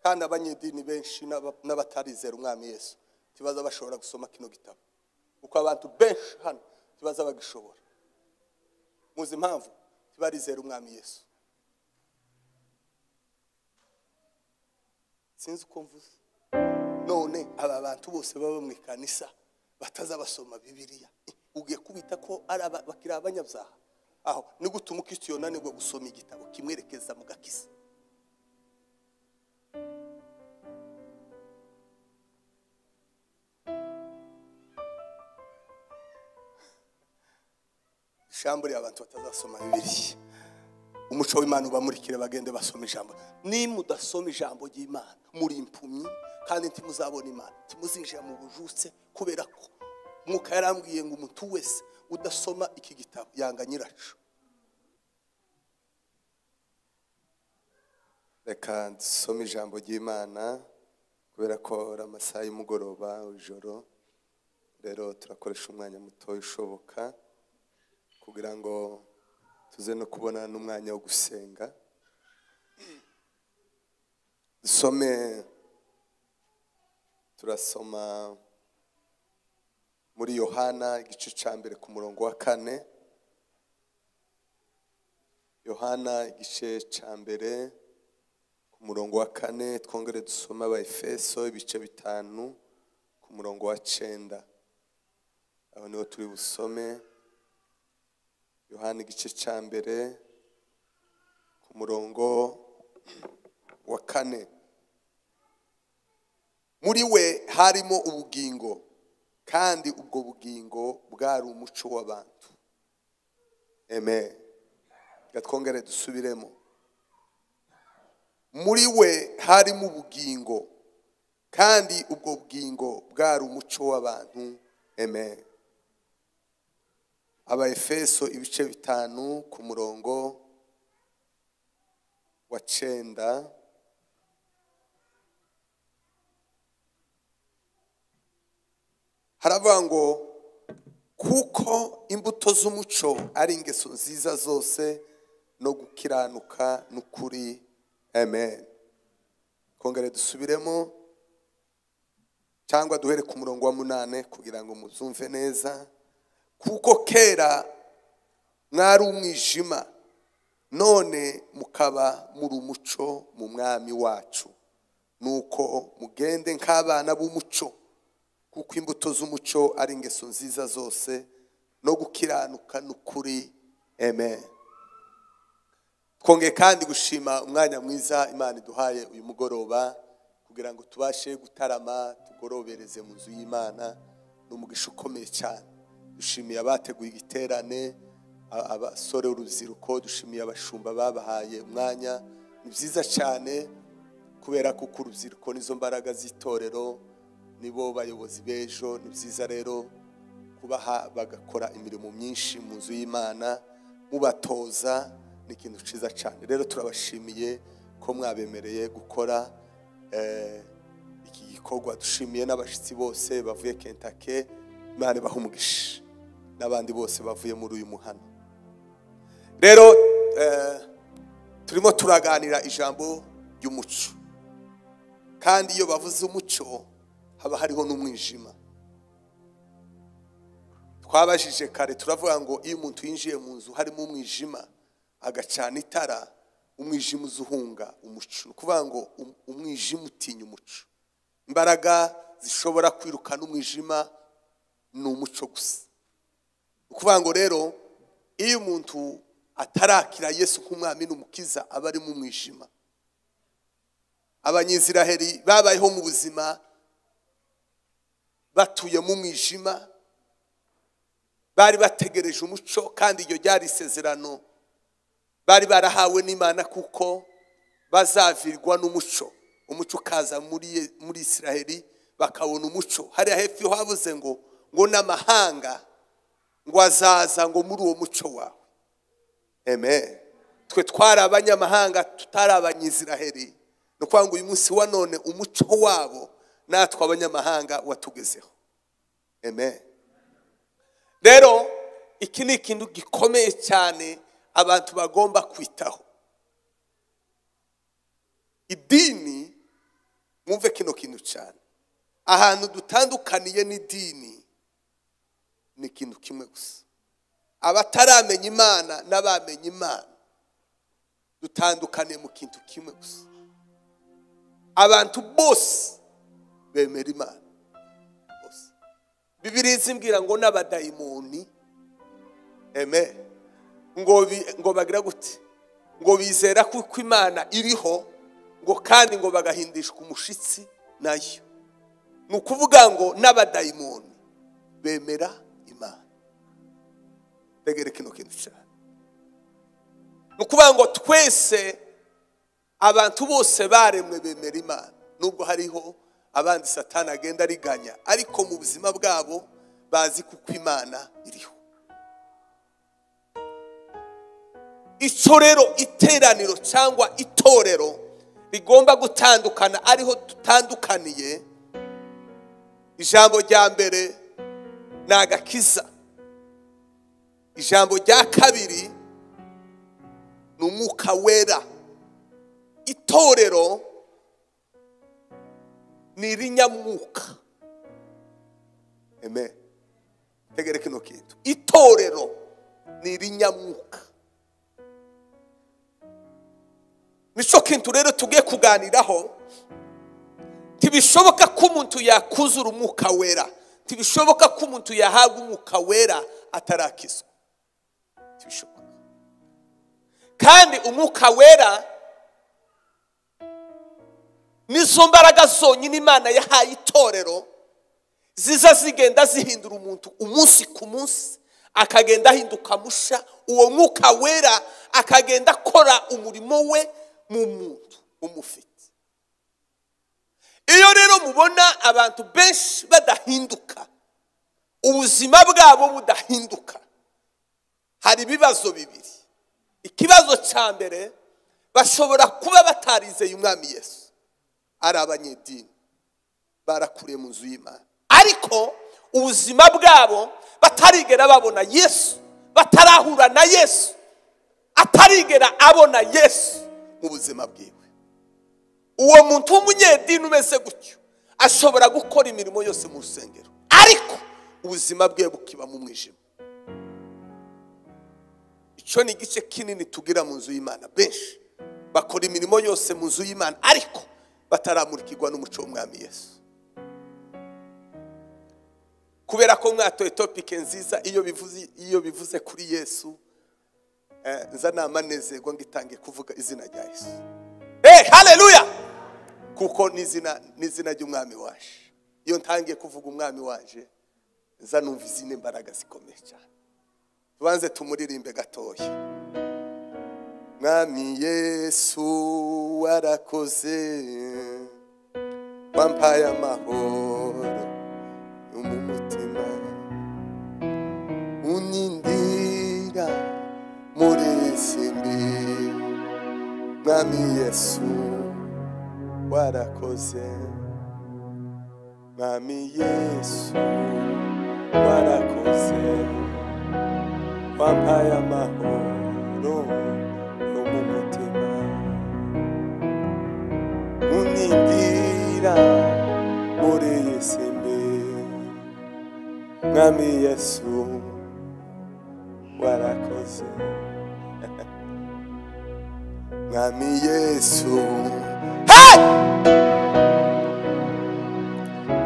kandi abanyedini benshi n'abatarizera umwami Yesu tibaza bashobora gusoma kino gitabo, uko abantu benshi hano tibaza bagishobora. Muzi impamvu? Tibarizera umwami Yesu. Sinzi uko mvuze. None aba bantu bose baba mu ikanisa bataza basoma Bibiliya, ugiye kubita ko ari bakira abanyabyaha? Aho ni gutuma Kristo yonanirwa gusoma igitabo kimwerekeza mu gakiza. Shamburi abantu batazasoma Bibiliya. Umuco w'Imana ubamurikire bagende basoma ijambo. Ni mudasoma ijambo ry'Imana muri impumyi kandi ntimuzabona Imana, timuzinjira mu bujutse, kubera ko Mwuka yarambwiye ngo umuntu wese udasoma iki gitabo yanga nyiracu. Reka dusome ijambo ry'Imana kubera ko amasaha y'umugoroba ijoro, rero turakoresha umwanya muto ushoboka kugira ngo tuze no kubona n'umwanya wo gusenga. Dusome, turasoma muri Yohana igice cya mbere ku murongo wa 4. Yohana igice cya mbere ku murongo wa 4, twongere dusoma Abaefeso ibice 5 ku murongo wa 9. Aho niho turi busome. Yohana igice cya mbere ku murongo wa 4. Muri we harimo ubugingo, kandi ubwo bugingo bwari umuco w'abantu. Amen. Gatwongere dusubiremo. Muri we harimo ubugingo, kandi ubwo bugingo bwari umuco w'abantu. Amen. Abaefeso ibice 5 ku murongo wa 9. Haravuga ngo kuko imbuto z'umuco ari ingeso nziza zose no gukiranuka n'ukuri. Amen. Kongere dusubiremo cyangwa duhere ku murongo wa 8 kugira ngo muzumve neza. Kuko kera mwari umwijima, none mukaba muri umuco mu mwami wacu. Nuko mugende nk'abana b'umuco, kuko imbuto z'umuco ari ingeso nziza zose no gukiranuka n'ukuri. Amen. Twongeye kandi gushima umwanya mwiza Imana iduhaye uyu mugoroba kugira ngo tubashe gutarama tugorobereze mu nzu y'Imana. N'umugisha ukomeye cyane. Dushimiye abateguye igiterane, abasore urubyiruko, dushimiye abashumba babahaye umwanya. Ni byiza cyane kubera ko urubyiruko nizo mbaraga z'itorero, nibo bayobozi b'ejo. Ni byiza rero kubaha bagakora imirimo myinshi mu nzu y'Imana, mubatoza. Ni ikintu cyiza cyane. Rero turabashimiye ko mwabemereye gukora iki gikorwa. Dushimiye n'abashitsi bose bavuye Kentucky, Imana ibahe umugisha, n'abandi bose bavuye muri uyu muhano. Rero turimo turaganira ijambo ry'umuco, kandi iyo bavuze umuco haba hariho n'umwijima. Twabajije kare turavuga ngo iyo umuntu yinjiye mu nzu harimo umwijima agacana itara, umwijima uzuhunga umuco. Kuvuga ngo umwijima utinya umuco. Imbaraga zishobora kwirukana umwijima ni umuco gusa. Kuvuga ngo rero iyo umuntu atarakira Yesu nk'umwami n'umukiza aba ari mu mwijima. Abanyiziraheli babayeho mu buzima batuye mu mwijima, bari bategereje umuco, kandi iyo ryari isezerano bari barahawe n'Imana kuko bazavirwa n'umuco. Umuco ukaza muri Isiraheli bakabona umuco. Hari hepfo havuze ngo n'amahanga ngo azaza ngo muri uwo muco wawe. Amen. Twe twari abanyamahanga tutari abanyiziraheli. No kwanga uyu munsi wa none umuco wabo natwe abanyamahanga watugezeho. Amen. Rero iki ni ikintu gikomeye cyane abantu bagomba kwitaho. Idini ahantu dutandukaniye n'idini ni ikintu kimwe gusa. Abataramenya Imana n'abamenye Imana dutandukaniye mu kintu kimwe gusa. Abantu bose bemera Imana bose. Bibiliya izimbwira ngo n'abadayimoni ngo bagira gute, ngo bizera ko Imana iriho, ngo kandi ngo bagahindishwa umushitsi nayo. Ni ukuvuga ngo n'abadayimoni bemera Imana. Tegere kino kintu cyane. Ni ukuvuga ngo twese abantu bose baremwe bemera Imana, nubwo hariho abandi Satani agenda ariganya, ariko mu buzima bwabo bazi kuko Imana iriho. Icyo rero iteraniro cyangwa itorero rigomba gutandukana, ariho tutandukaniye. Ijambo rya mbere ni agakiza, ijambo rya kabiri ni umwuka wera. Itorero ni irinyamwuka. Amen. Tegere kino kintu, itorero ni irinyamwuka. Nico kintu rero tugiye kuganiraho. Tibishoboka ko umuntu yakuzura umwuka wera, tibishoboka ko umuntu yahabwa umwuka wera atarakizwa. Tibishoboka. Kandi umwuka wera nizo mbaraga zonyine Imana yahaye itorero, ziza zigenda zihindura umuntu umunsi ku munsi, akagenda ahinduka musha. Uwo mwuka wera akagenda akora umurimo we mu muntu umufite. Iyo rero mubona abantu benshi badahinduka, ubuzima bwabo budahinduka, hari ibibazo bibiri. Ikibazo cya mbere, bashobora kuba batarizeye umwami Yesu, ari abanyedini, barakuriye mu nzu y'Imana, ariko ubuzima bwabo batarigera babona Yesu, batarahura na Yesu, atarigera abona Yesu mu buzima bwiwe. Uwo muntu w'umunyedini umeze gutyo ashobora gukora imirimo yose mu rusengero, ariko ubuzima bwe bukiba mu mwijima. Icyo ni igice kinini tugira mu nzu y'Imana. Benshi bakora imirimo yose mu nzu y'Imana, ariko bataramurikirwa n'umuco w'umwami Yesu. Kubera ko mwatoye topic nziza, iyo bivuze kuri Yesu, nza namanezerwa ngitangiye kuvuga izina rya Yesu. Haleluya! Kuko n'izina ry'umwami waje. Iyo ntangiye kuvuga umwami waje, nza numva izina imbaraga zikomeye cyane. Tubanze tumuririmbe gatoya. Mwami Yesu warakoze, wampaye amahoro yo mu mutima, unindira muri simbi. Mwami Yesu warakoze, Mwami Yesu warakoze, wampaye amahoro yo mu mutima, unindira muri simbi. Mwami Yesu warakoze. Mwami Yesu,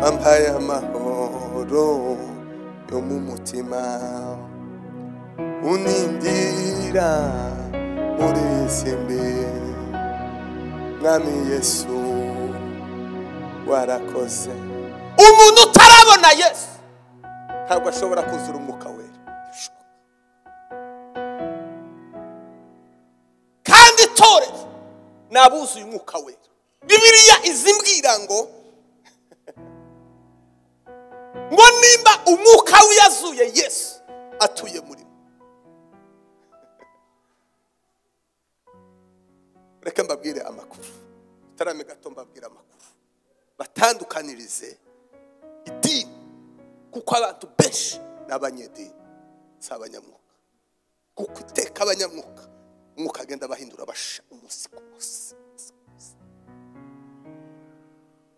wampaye amahoro yo mu mutima, unindira muri simbi. Mwami Yesu warakoze. Umuntu utarabona Yesu ntabwo ashobora kuzura umwuka wera. Kandi itorero nabuzuye umwuka wera. Bibiliya izimbwira ngo nimba umwuka wiyazuye Yesu atuye muri mwe. Reka mbabwire amakuru, tarame gato mbabwire amakuru, batandukanirize idini, kuko abantu benshi n'abanyedini s'abanyamwuka. Kuko iteka abanyamwuka umwuka agenda bahindura basha umunsi ku munsi,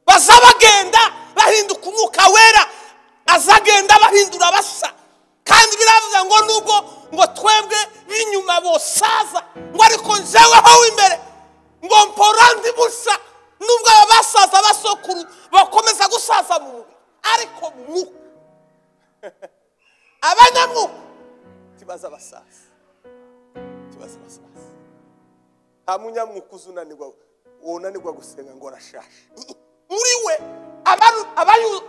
bazabagenda bahinduka bagenda bahindura basa. Kandi biravuze ngo nubwo ngo twebwe b'inyuma bosaza ngo ariko njeweho w'imbere ngo mpora ndi busa. Nubwo abasaza basokuru bakomeza gusaza mu mubiri ariko mu mwuka abanyamwuka tibaza abasaza. Nta munyamwuka unanirwa gusenga ngo arashashe. Muri we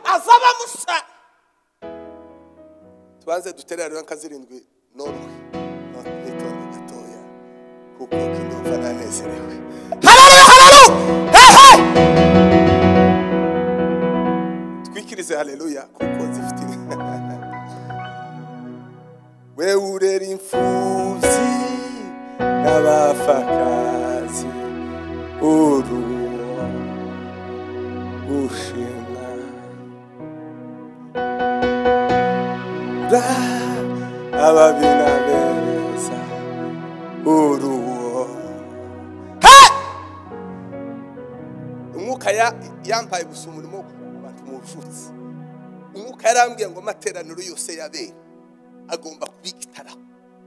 azaba musa. Tubanze duterera nkazirindwi none nitonde gatoya kuko kindumva nanezerewe. Haleluya. Twikirize haleluya kuko zifite we urera imfuzi n'abafakazi uruwa gushimwa ababinabereza uruwa. Umwuka yampaye gusa umurimo w'abantu mu bushutsi. Umwuka yarambwiye ngo amateraniro yose yabera agomba kubigitara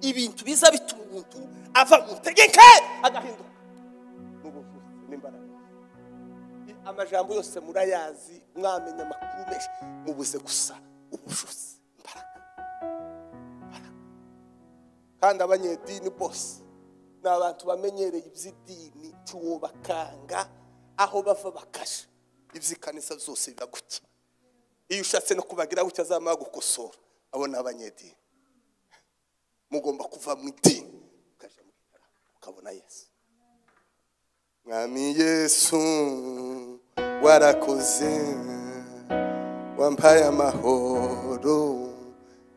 ibintu biza bituma umuntu ava mu tegeke agahinduka n'ubuvuzi n'imbaraga. Amajambo yose murayazi mwamenya amakuru menshi mubuze gusa ubushuzi imbaraga. Kandi abanyedini bose n'abantu bamenyereye iby'idini tuwo bakanga aho bava bakasha ibyikanisa zose bibaguki. Iyo ushatse no kubagira gutya azama gukosora abo n'abanyedini. Mugomba kuva mu idini ukaje mu gitara ukabona Yesu. Mwami Yesu warakoze wampaye amahoro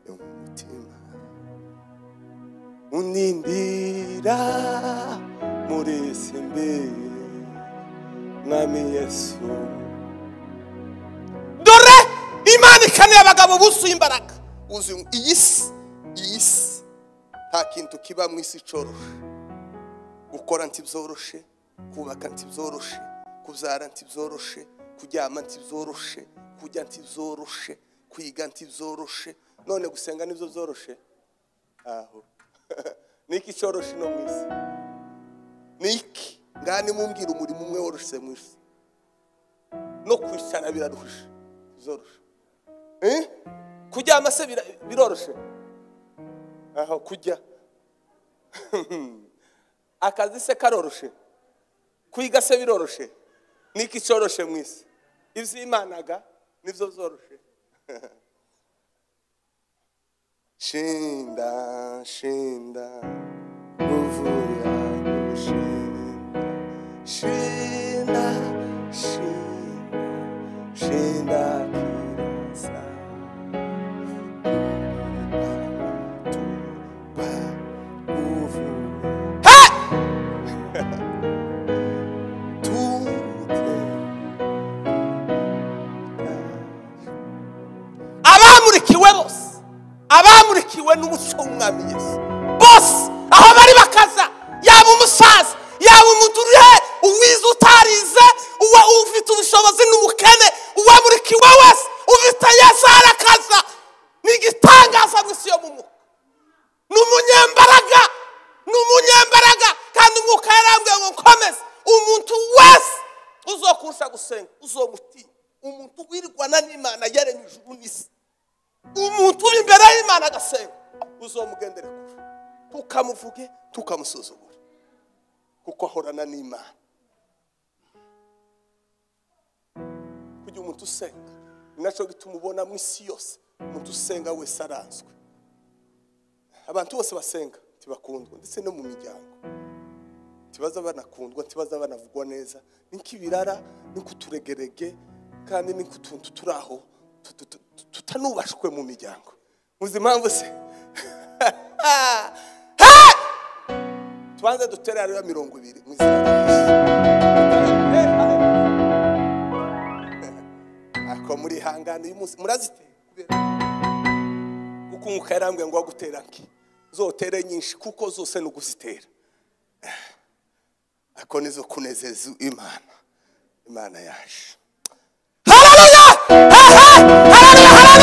yo mu mutima unindira muri simbe. Mwami Yesu dore Imana ikane abagabo buzuye imbaraga buzuye iyisi nta kintu kiba mu isi coroshe. Gukora ntibyoroshe, kubaka ntibyoroshe, kubyara ntibyoroshe, kuryama ntibyoroshe, kujya ntibyoroshe, kwiga ntibyoroshe, none gusenga nibyo byoroshe. Aho niki coroshe no mu isi? Niki ngani mumbwira umurimo umwe woroshe mu isi? No kwicara biraruhije byoroshe. Kuryama se biroroshe? Aho kujya akazi se karoroshe? Kwiga se biroroshe? Niki coroshe mu isi? Ivy'Imanaga nivyo byoroshe. Shinda uvuya gushinda. Shinda kirasa. Abamurikiwe n'umuco w'Umwami Yesu bose aho bari bakaza, yaba umusaza yaba umuduriye uwize utarize uwa ufite ubushobozi n'umukene, uwamurikiwe wese ufite Yesu arakaza. Nigitangaza mwisi yo mu mwuka. N'umunyembaraga kandi umwuka yarambwiye ngo nkomeze umuntu wese uzokurusha gusenga uzomuti. Umuntu wirwana n'Imana yaremye ijuru n'isi, umuntu uri imbere y'Imana agasenga uzomugendere kure, tukamuvuge tukamusuzugura kuko ahorana n'Imana. Kugira umuntu usenga ninaco gituma ubona mu isi yose umuntu usenga wese aranzwe. Abantu bose basenga tibakundwa ndetse no mu miryango tibaza banakundwa, tibaza banavugwa neza. Nikibirara nikuturegerege kandi nikutuntu turaho tutanubashwe mu miryango. Muzi impamvu se? Tubanze dutere ari 20 mu izina rya Yesu. Ako muri hangana uyu munsi murazite kuko umwuka yarambwiye ngo gutera nki zotere nyinshi kuko zose no guzitera. Ako nizo kunezeza Imana yaje. Haleluya! Haleluya!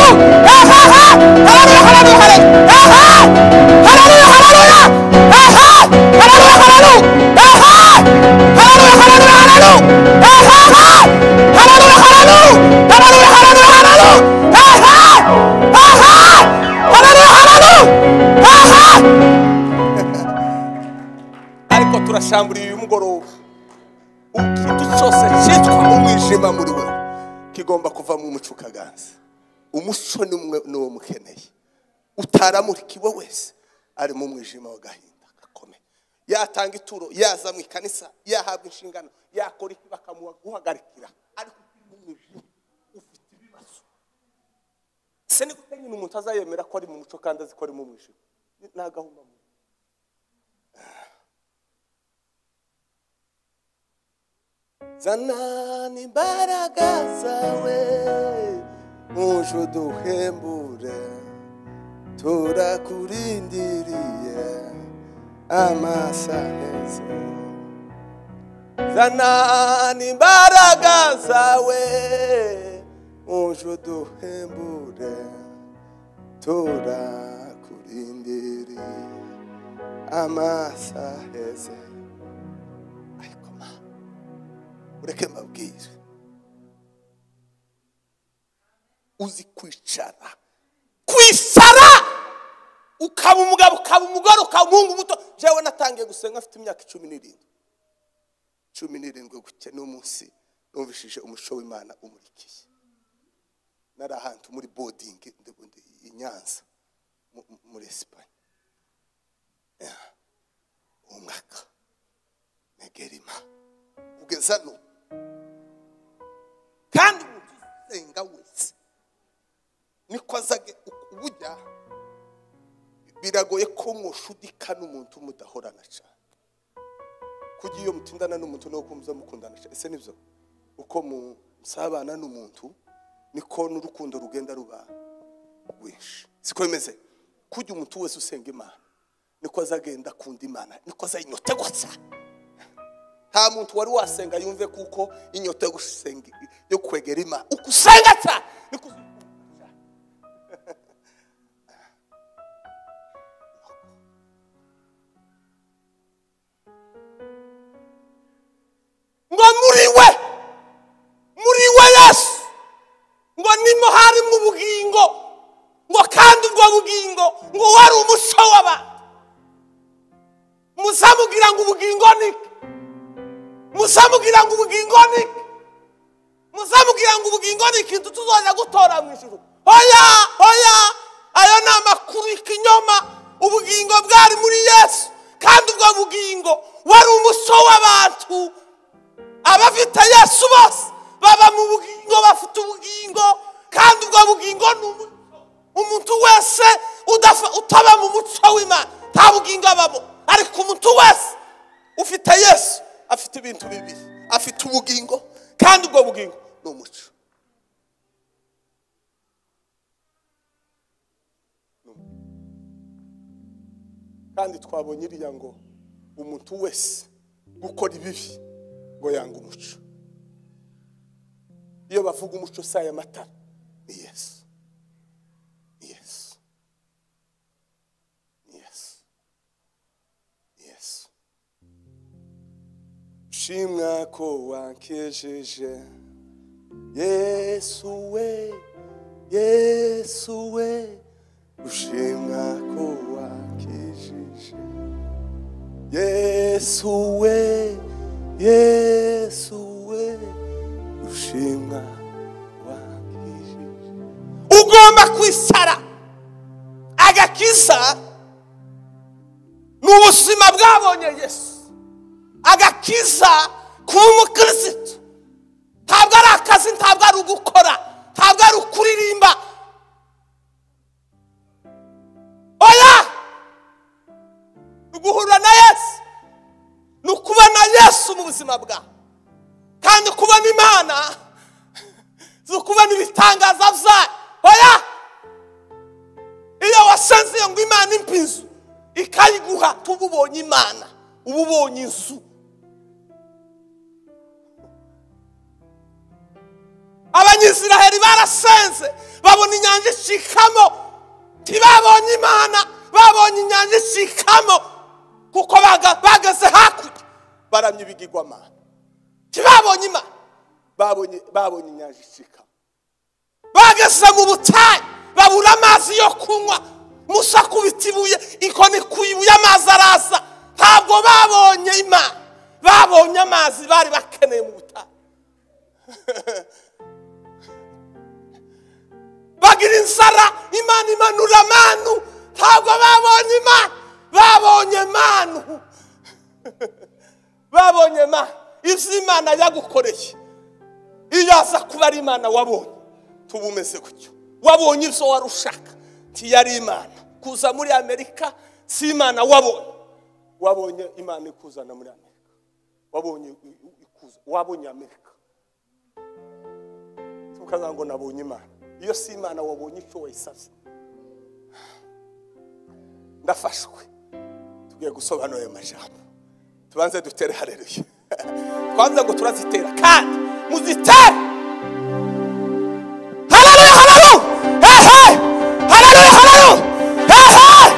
ariko turashamburiye uyu mugoroba ikintu cyose cyitwa umwijima muri we kigomba kuva mu muco ukaganza. Umuco ni wo mukeneye. Utaramurikiwe wese ari mu mwijima w'agahinda gakomeye. Yatanga ituro, yaza mu ikanisa, yahabwa inshingano, yakora iki bakamuhagarikira, ariko mu mwijima ufite ibibazo. Se ni gute nyine umuntu azayemera ko ari mu muco kandi azi ko ari mu mwijima? Nagahuma mu Zanani imbaraga zawe muje uduhembure, turakurindiriye amasaha aheze. Zanani imbaraga zawe muje uduhembure, turakurindiriye amasaha aheze. Ureke mbabwire, uzi kwicara ukaba umugabo, ukaba umugore, ukaba umuhungu muto. Jewe natangiye gusenga afite imyaka 17 gutya n'umunsi numvishije umuco w'Imana umurikiye. Nari ahantu muri boarding i Nyanza muri Espagne. Umwaka negerima ugeza no kandi usenga wese niko azage ubujya biragoye ko mwoshudika n'umuntu mudahorana cyane. Kugira iyo mutindana n'umuntu no kumza mukundana cyane, ese nivyo uko musabana n'umuntu niko n'urukundo rugenda ruba rwinshi. Siko bimeze kugira umuntu wese usenga Imana niko azagenda kunda Imana, niko azayinyote gutsa. Nta muntu wari wasenga yumve kuko inyota yo gusenga yo kwegera Imana ukusenga cyane niko ngo muri we Yesu ngo nimo hari mu bugingo, ngo kandi ubwo bugingo ngo wari umuco w'abantu. Muzamugira ngo ubugingo niki? Muzamugira ngo ubugingo niki? Muzamugira ngo ubugingo niki tuzoza gutora mu ijuru? Hoya ayo ni amakuru y'ikinyoma. Ubugingo bwari muri Yesu, kandi ubwo bugingo wari umuco w'abantu. Abafite Yesu bose baba mu bugingo, bafite ubugingo, kandi ubwo bugingo ni umuntu wese utaba mu muco w'Imana nta bugingo abamo. Ariko umuntu wese ufite Yesu afite ibintu bibiri, afite ubugingo kandi ubwo bugingo ni umuco. Kandi twabonye iriya ngo umuntu wese gukora ibibi ngo yanga umuco. Iyo bavuga umuco saya matara ni Yesu. Shimwa ko wankejeje Yesu we, ushimwa ko wankejeje Yesu we, ushimwa wankejeje. Ugomba kwisara agakiza n'ubuzima bwabonye Yesu. Agakiza kuba umukristo ntabwo ari akazi, ntabwo ari ugukora, ntabwo ari ukuririmba. Oya, guhura na Yesu ni ukubona Yesu mu buzima bwawe, kandi kubona Imana zo kubona ibitangaza byayo. Oya, iyo wasenze ngo Imana impinzu ikayiguha, tububonye Imana ububonye inzu. abanyisiraheli barasenze babona inyanja icikamo, ntibabonye Imana, babonye inyanja icikamo kuko bageze hakurya baramya ibigirwamana. Ntibabonye Imana, babonye inyanja icikamo. Bageze mu butayu babura amazi yo kunywa, Musa akubita ibuye, inkoni ku ibuye amazi araza. Ntabwo babonye Imana, babonye amazi bari bakeneye mu butayu. Bagira inzara, Imana imanura manu. Ntabwo babonye Imana, babonye manu. Babonye Imana, ibyo Imana yagukoreye. Iyo aza kuba ari Imana wabonye, tubumeze gutyo. Wabonye ibyo wari ushaka, ntiyari Imana. Kuza muri Amerika si Imana wabonye. Wabonye Imana ikuzana muri Amerika. Wabonye Amerika. Tukaza ngo nabonye Imana. Iyo si Imana wabonye icyo wayisabye. Ndafashwe. Tugiye gusobanura ayo majambo. Tubanze dutere haleluya. Twanze ngo turazitera kandi muzitere. Haleluya, haleluya. Hey! Haleluya, haleluya. Hey!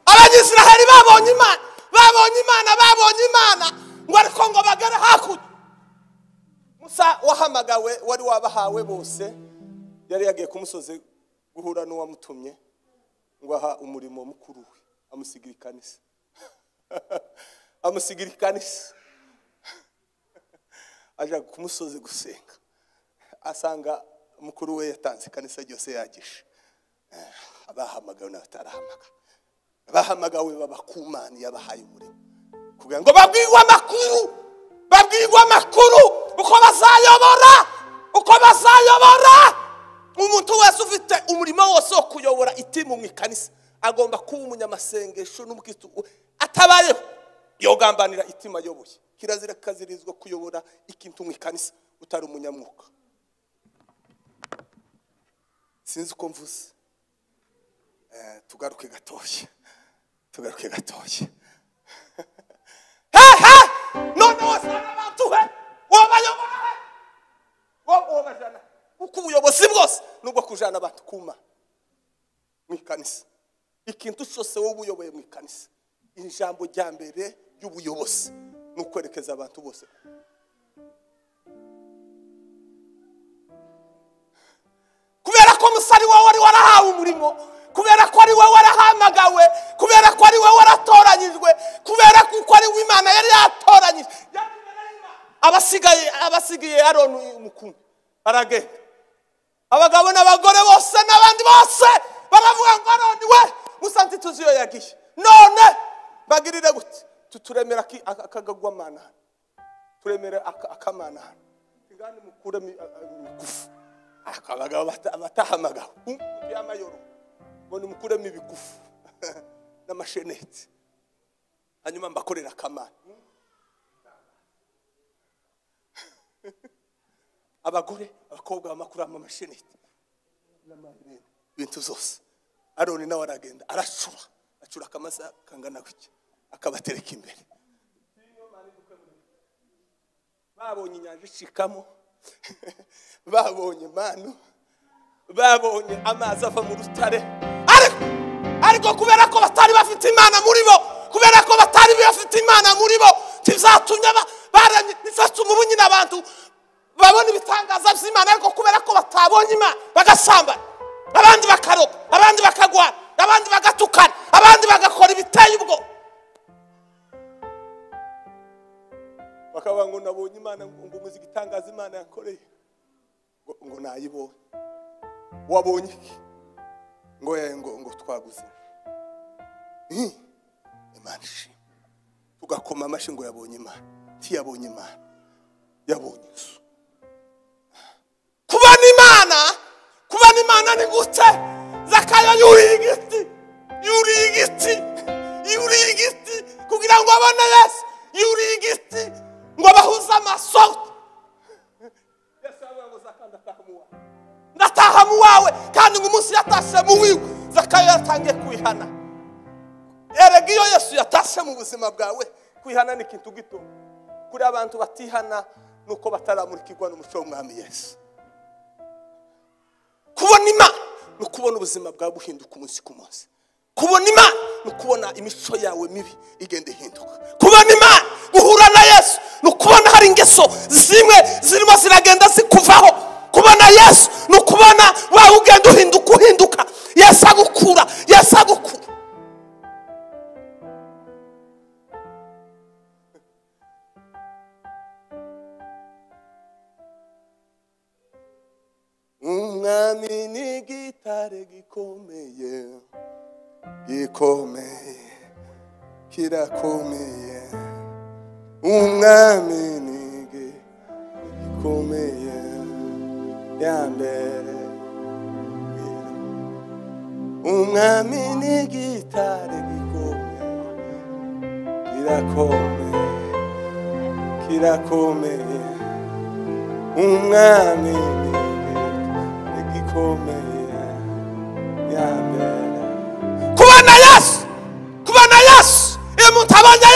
Abanyisiraheli babonye Imana, ngo ariko ngo bagere hakurya. Musa wahamagawe, wari wabahawe bose, yari yagiye ku musozi guhura n'uwamutumye ngo aha umurimo mukuru we, amusigira ikanisa. Amusigira ikanisa. Aja ku musozi gusenga, asanga mukuru we yatanze ikanisa ryose yagishe. Abahamagawe n'abatarahamagawe, abahamagawe babakumani yabahaye umurimo kugira ngo babwirwe amakuru uko bazayobora. Umuntu wese ufite umurimo wose wo kuyobora itimu mu ikanisa agomba kuba umunyamasengesho n'umukristo. Atabayeho yogambanira itima ayoboye. Kirazira kazirizwa kuyobora ikintu mu ikanisa utari umunyamwuka. Sinzi uko mvuze. Tugaruke gatoya. None wasana abantu he wabayobora wabajana uko ubuyobozi bwose nubwo kujana abantu kuma mu ikanisa. Ikintu cyose wowe uyoboye mu ikanisa, ijambo rya mbere y'ubuyobozi nukwerekeza abantu bose. Kubera ko musari wawe wari warahawe umurimo, kubera ko ari wowe warahamagawe, kubera ko ari wowe waratoranyijwe, kubera ko ari Imana yari yatoranyije. Abasigaye Aroni umukuru aragenda. Abagabo n'abagore bose n'abandi bose baravuga ngo Aroni we Musa tuziyo yagiye. None bagirire gute? Tuturemera akagagwa mana. Turemera akamana. Ngani mukure mikufu. Akabagabo batahamagawe. Yamayoro. Ngo nimukure mibikufu. N'amashenete. Hanyuma mbakorera akamana. Abagore abakobwa bamakuru amashenete. N'amarebe. Bintu zose. Aroni nawe aragenda aracura akamasa kangana gutya akabatereka imbere. Babonye inyanja icikamo, babonye manu, babonye amazi ava mu rutare. Ariko kubera ko batari bafite Imana muri bo, kubera ko batari bafite Imana muri bo, tizatumye baranye nizatuma ubunyina abantu babona ibitangaza by'Imana. Ariko kubera ko batabonye Imana bagasambana, abandi bakaroga, abandi bakagwana, abandi bagatukana, abandi bagakora ibiteye ubwo. Bakaba ngo nabonye Imana, ngo umuzi igitangaza Imana yakoreye, ngo nayibonye. Wabonye iki? Ngo twaguze Imana ishimwe. Tugakoma amashi ngo yabonye Imana. Ntiyabonye Imana, yabonye Yesu. Kubana Imana ni gute? Zakayo yuri igiti kugira ngo abone Yesu. Yuri igiti ngo bahuza amaso. Yesu ngo Zakayo ndataha mu wawe, kandi ngo umunsi yatashe mu wiwe Zakayo yatangiye kwihana. Erega iyo Yesu yatashe mu buzima bwawe kwihana ni ikintu gito kuri abantu batihana nuko bataramurikirwa n'umuco w'Umwami Yesu. Kubona Imana no kubona ubuzima bwawe buhinduka umunsi ku munsi. Kubona Imana no kubona imico yawe mibi igenda ihinduka. Kubona Imana, guhura na Yesu no kubona hari ingeso zimwe zirimo ziragenda zikuvaho. Kubona Yesu no kubona wawe ugenda uhinduka. Yesu agukura. Umwami ni gitare gikomeye, kirakomeye. Umwami ni gikomeye yambere. Umwami ni gitare gikomeye, kirakomeye. Umwami gikomeye yambere. Kubona Yesu iyo umuntu abonye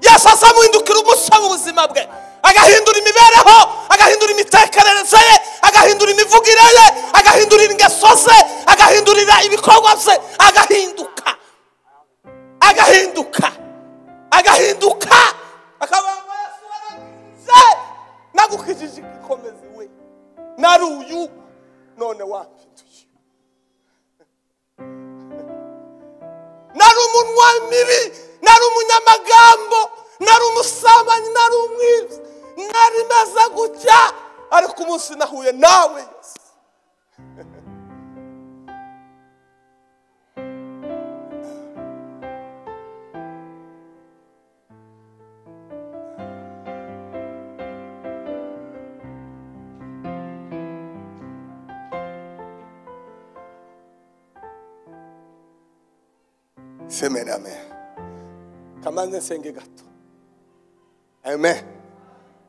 Yesu azamuhindukira umuco mu buzima bwe, agahindura imibereho, agahindura imitekerereze ye, agahindura imivugire ye, agahindura ingeso ze, agahindurira ibikorwa bye, agahinduka akabanga Yesu waragize nagukijije igikomezi we nari uyu none wampinduye. Nari umunwa mibi, nari umunyamagambo, nari umusambanyi, nari umwiza, nari meze gutya, ariko umunsi nahuye nawe Yesu. Amen, amen. Kamanze nsenge gato. Amen.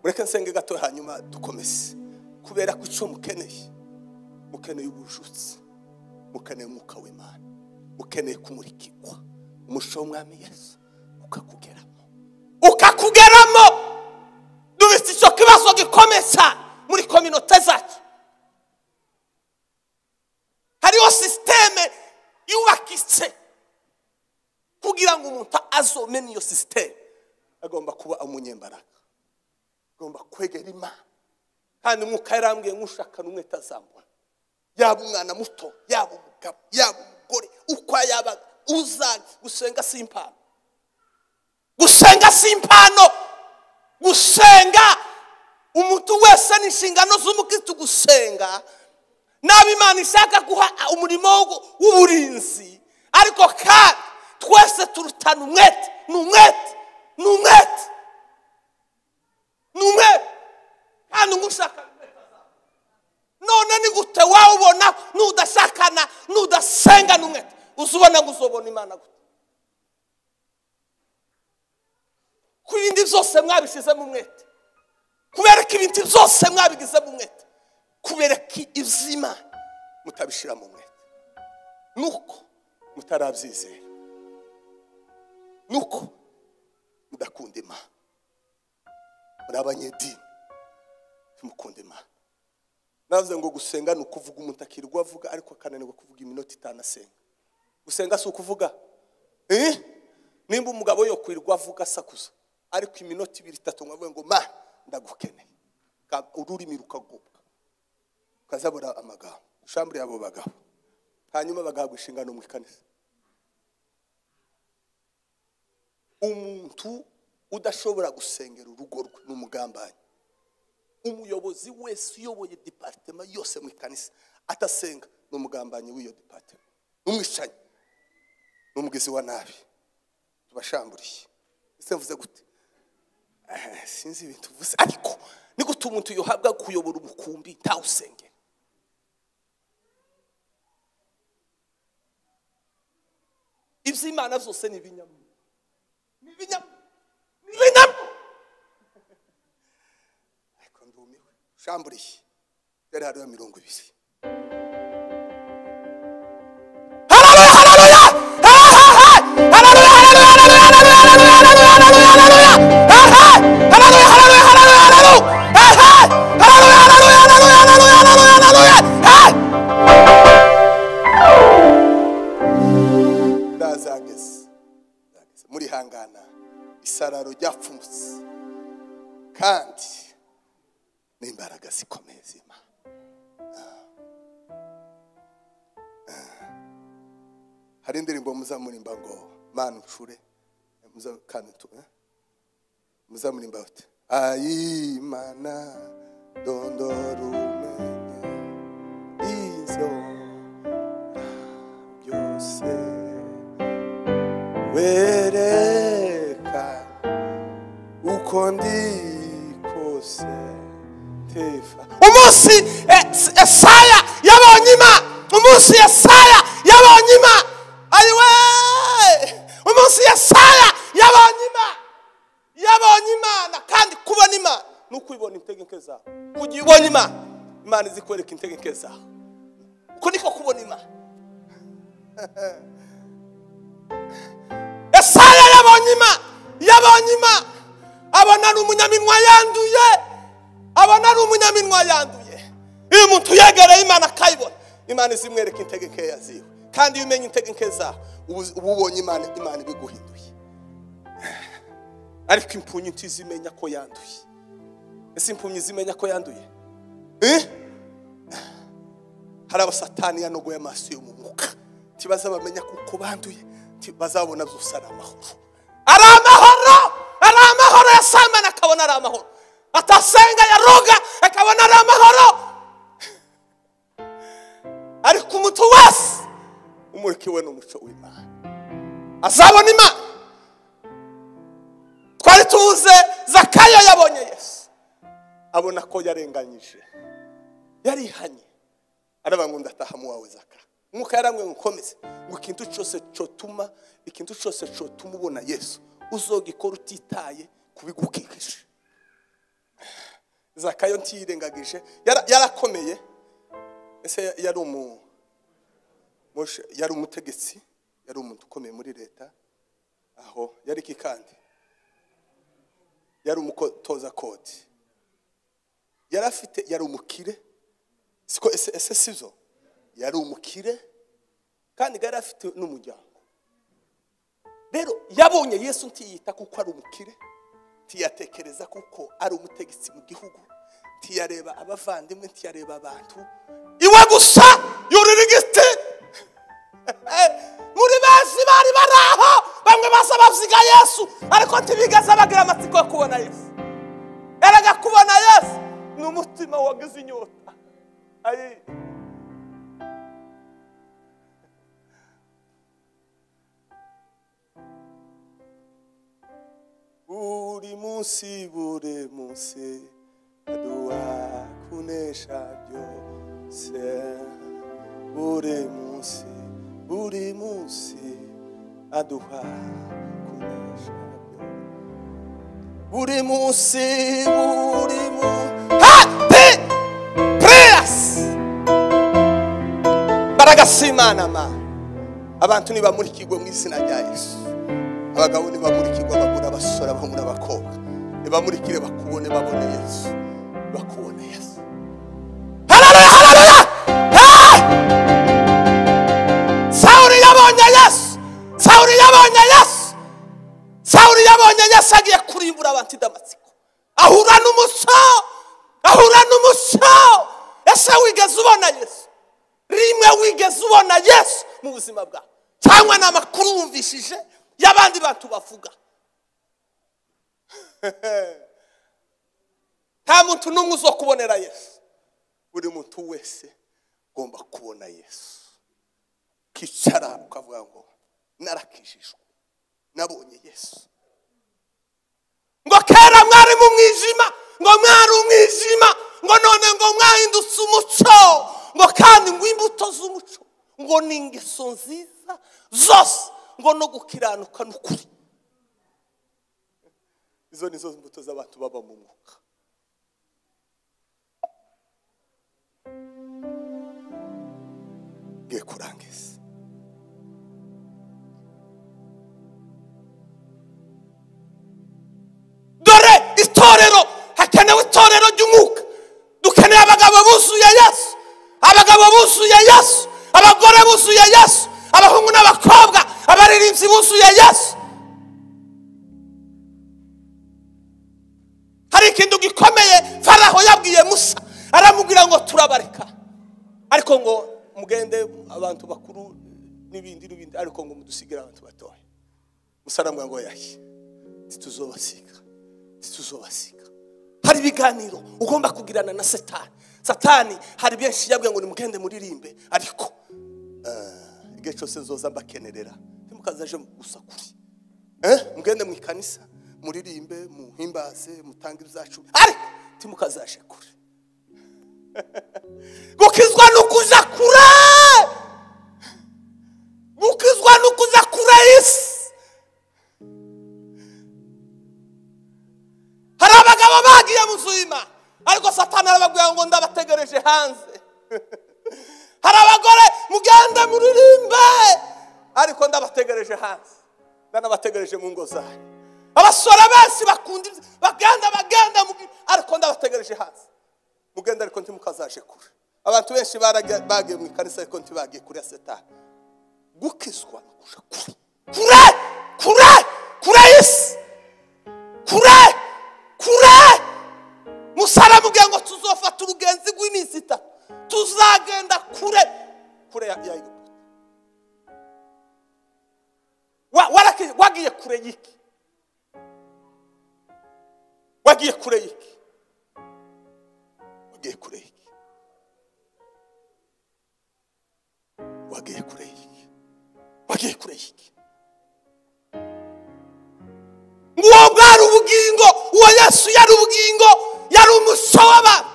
Mureke nsenge gato hanyuma dukomeze. Kubera ko icyo mukeneye ubujutsi, mukeneye umwuka w'Imana, mukeneye kumurikirwa umuco w'Umwami Yesu ukakugeramo. Dufite icyo kibazo gikomeza muri kominote zacu. Hariho systeme yubakitse kugira ngo umuntu azomene iyo systeme, agomba kuba umunyembaraga, agomba kwegera Imana. Kandi umwuka yarambwiye nk'ushaka n'umwete azambona, yaba umwana muto, yaba umugabo, yaba umugore, uko yaba uzaga. Gusenga si impano, gusenga umuntu wese n'inshingano z'umukristo. Gusenga nabi Imana ishaka guha umurimo w'uburinzi, ariko kandi twese turutana umwete. Kandi ngushaka none ni gute wawe ubona nudashakana nudasenga n'umwete uzubona ngo uzobona Imana gute? Ku bindi byose mwabishize mu mwete, kubera ko ibintu byose mwabigize mu mwete, kubera ko iby'Imana mutabishira mu mwete, nuko mutarabyizera, nuko mudakunda Imana. Muri abanyedini mukunda Imana. Navuze ngo gusenga ni ukuvuga umuntu akirirwa avuga ariko akananirwa kuvuga iminota 5 asenga. Gusenga si ukuvuga nimba umugabo yo kwirirwa avuga sakuza ariko iminota 2-3 ngavuga ngo ma ndagukeneye, ururimi rukagubwa ukazabura amagambo. Shambure yabo bagabo hanyuma bagahabwa inshingano mu ikanisa. Umuntu udashobora gusengera urugo rwe n'umugambanyi. Umuyobozi wese uyoboye departement yose mu ikanisa atasenga n'umugambanyi w'iyo departement, n'umwishanyi, n'umugezi wa nabi. Tubashamburiye ese mvuze gute? Sinzi ibintu vuze, ariko ni gute umuntu yohabwa kuyobora umukumbi ntawusenge? Iby'Imana byose ni ibinyamu. Ariko ndumiwe. Shamburiye yari hariho 20. Hallelujah! muri hangana isararo ryapfumutse kandi n'imbaraga zikomeye z'Imana. Hari indirimbo muzamurimba ngo Mana uncure muzamurimba ute ayi Mana dondora umenye izo byose wereka uko ndi kose tefa. Umunsi Yesaya yabonye Imana, umunsi Yesaya yabonye Imana, ayiwe umunsi Yesaya yabonye Imana kandi kubona Imana nuko ibona integeke zawe. Kugiye ubona Imana izikwereka integeke zawe, uko niko kubona Imana. Yesaya yabonye Imana abona ari umunyaminwa yanduye, iyo umuntu yegereye Imana akayibona, Imana izimwereka integeke yaziwe. Kandi iyo umenye integeke zawe ubonye Imana ibiguhinduye. Ariko impumyi ntizimenya ko yanduye. Ese impumyi zimenya ko yanduye? Hari abasatani yanogoye amaso yo mu mwuka, tibaza bamenya kuko banduye, bazabona byose ari amahoro yasamana akabona ari amahoro, atasenga yaroga akabona ari amahoro. Ariko umuntu wese umurikiwe n'umuco w'Imana azabona Imana. Twari tuze Zakayo yabonye Yesu, abona ko yarenganyije, yarihanye, aravuga ngo ndataha mu wawe Zaka. Mwuka yaramwe ngukomeze ngo ikintu cyose cotuma ubona Yesu uzogikora utitaye kubigukikije. Zakayo ntiyirengagije, yarakomeye. Ese yari umutegetsi, yari umuntu ukomeye muri leta. Aho yari kikandi, yari umutoza kode, yari umukire. Siko ese sizo, yari umukire kandi yari afite n'umuryango. Rero yabonye Yesu ntiyita kuko ari umukire, tiyatekereza kuko ari umutegetsi mu gihugu, tiyareba abavandimwe, tiyareba abantu, iwe gusa yurira igiti. Muri basi bari baraho bamwe basa bavyiga Yesu, ariko ntibigeze bagira amatsiko yo kubona Yesu. Erega kubona Yesu n'umutima wagize inyota. Ayi buri munsi aduha kunesha byose. Buri munsi aduha kunesha byose. Buri munsi happy prayers. Baragasimana ma abantu nibamurikirwe mu izina rya Yesu. Abagabo nibamurikirwe, abagore, abasore, abahungu n'abakobwa nibamurikire, babone Yesu. Haleluya. Sawuli yabonye Yesu agiye kurimbura abantu Damatsiko, ahura n'umuco. Ese wigeze ubona Yesu? Rimwe wigeze ubona Yesu mu buzima bwawe? Cyangwa n'amakuru wumvishije y'abandi bantu bavuga? Nta muntu n'umwe uzokubonera Yesu. Buri muntu wese ugomba kubona Yesu. Kicara ukavuga ngo narakijijwe, nabonye Yesu. Ngo kera mwari mu mwijima, ngo none ngo mwahindutse umuco, ngo kandi ngo imbuto z'umuco ngo ni ingeso nziza zose, ngo no gukiranuka n'ukuri. Izo nizo mbuto z'abantu baba mu mwuka. Ngiye kurangiza. Dore itorero, hakenewe itorero ry'umwuka. Dukeneye abagabo buzuye Yesu, abagore buzuye Yesu, abahungu n'abakobwa, abaririmbyi buzuye Yesu. abantu bakuru n'ibindi ariko ngo mudusigira abantu batoya. Musarambwa ngo yahi tituzobasiga. Hari ibiganiro ugomba kugirana na Satani hari byinshi yabwiye ngo nimugende muririmbe ariko igihe cyose nzoza mbakenerera ntimukazaje gusa kuri mugende mu ikanisa muririmbe muhimbaze mutange ibyacu ariko ntimukazaje kure. Gukizwa nukuza kure, gukizwa nukuza kure isi. Hari abagabo bagiye mu nzu ariko Satani arababwira ngo ndabategereje hanze. Hari abagore mugende muririmbe ariko ndabategereje hanze, ndanabategereje mu ngo zanyu. Abasore benshi bakunda bagenda ariko ndabategereje hanze, mugende ariko ntimukazaje kure. Abantu benshi bagiye mu ikanisa ariko ntibagiye kure ya Satani. Gukizwa nukuja kure isi, kure Musara mubwira ngo tuzofata urugenzi rw'iminsi 3 tuzagenda kure ya Egiputa. Wagiye kure yiki? Wagiye kure yiki? Uwo bwari ubugingo, uwo Yesu yari ubugingo, yari umuco w'abantu.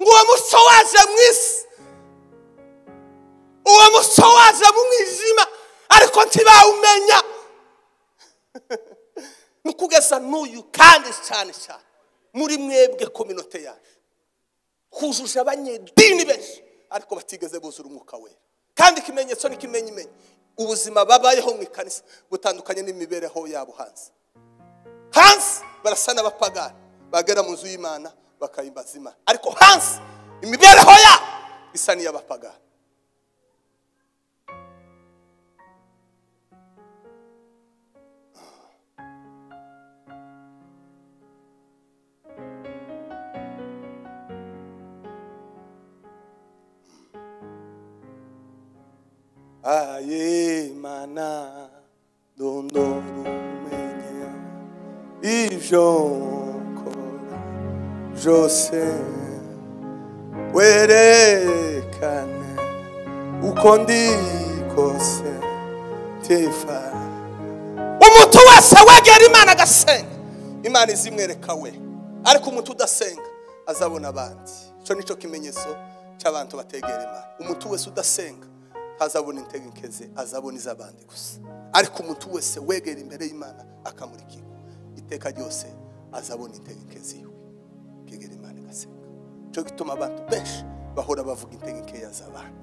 Uwo muco waje mu isi, uwo muco waje mu mwijima ariko ntibawumenya. Nukugeza n'uyu kandi cyane muri mwebwe kominote yaje kujuje abanyedini benshi ariko batigeze buzura umwuka wera. Kandi ikimenyetso n'ikimenyimenyi ubuzima babayeho mu ikanisa butandukanye n'imibereho yabo hanze barasa n'abapagani bagera mu nzu y'Imana bakayimbaza Imana ariko hanze imibereho yabo isa n'iy'abapagani. Aye mana dondorumenye ijokora jose werekane uko ndikose tefa. Umuntu wese wegera Imana agasenga Imana izimwereka we, ariko umuntu udasenga azabona abandi. Cyo nico kimenyetso cy'abantu bategera Imana. Umuntu wese udasenga azabona integenkeze, azabona izabandi gusa. Ariko umuntu wese wegera imbere y'Imana akamurikirwa iteka ryose azabona integenkeze yiwe. Kegera Imana gasenga. Cyo gituma abantu benshi bahora bavuga integenkeye z'abandi.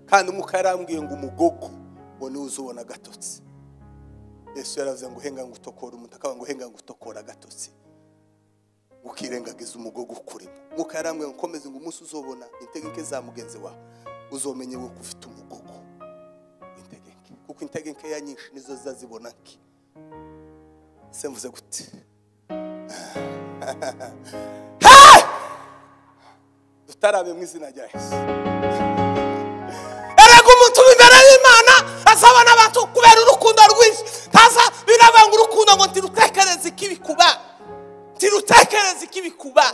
Kandi umwuka yarambwiye ngo umugogo ngo ni uzubona gatotsi. Yesu yaravuze ngo henga ngutokora umuntu, akaba ngo henga ngutokora gatotsi, ukirengagiza umugogo ukurimo. Umwuka yarambwiye ngo komeze ngo umunsi uzobona integenke za mugenzi wawe uzomenye wo kufite umugogo integenke, kuko integenke ya nyinshi nizo zazibona ki. Semvuze gute? Dutarabe mu izina rya Yesu. Erega umuntu imbere y'Imana azabona abantu kubera urukundo rwinshi. Taza birabanga urukundo ngo ntirutekereze ikibikuba, ntirutekereze ikibikuba.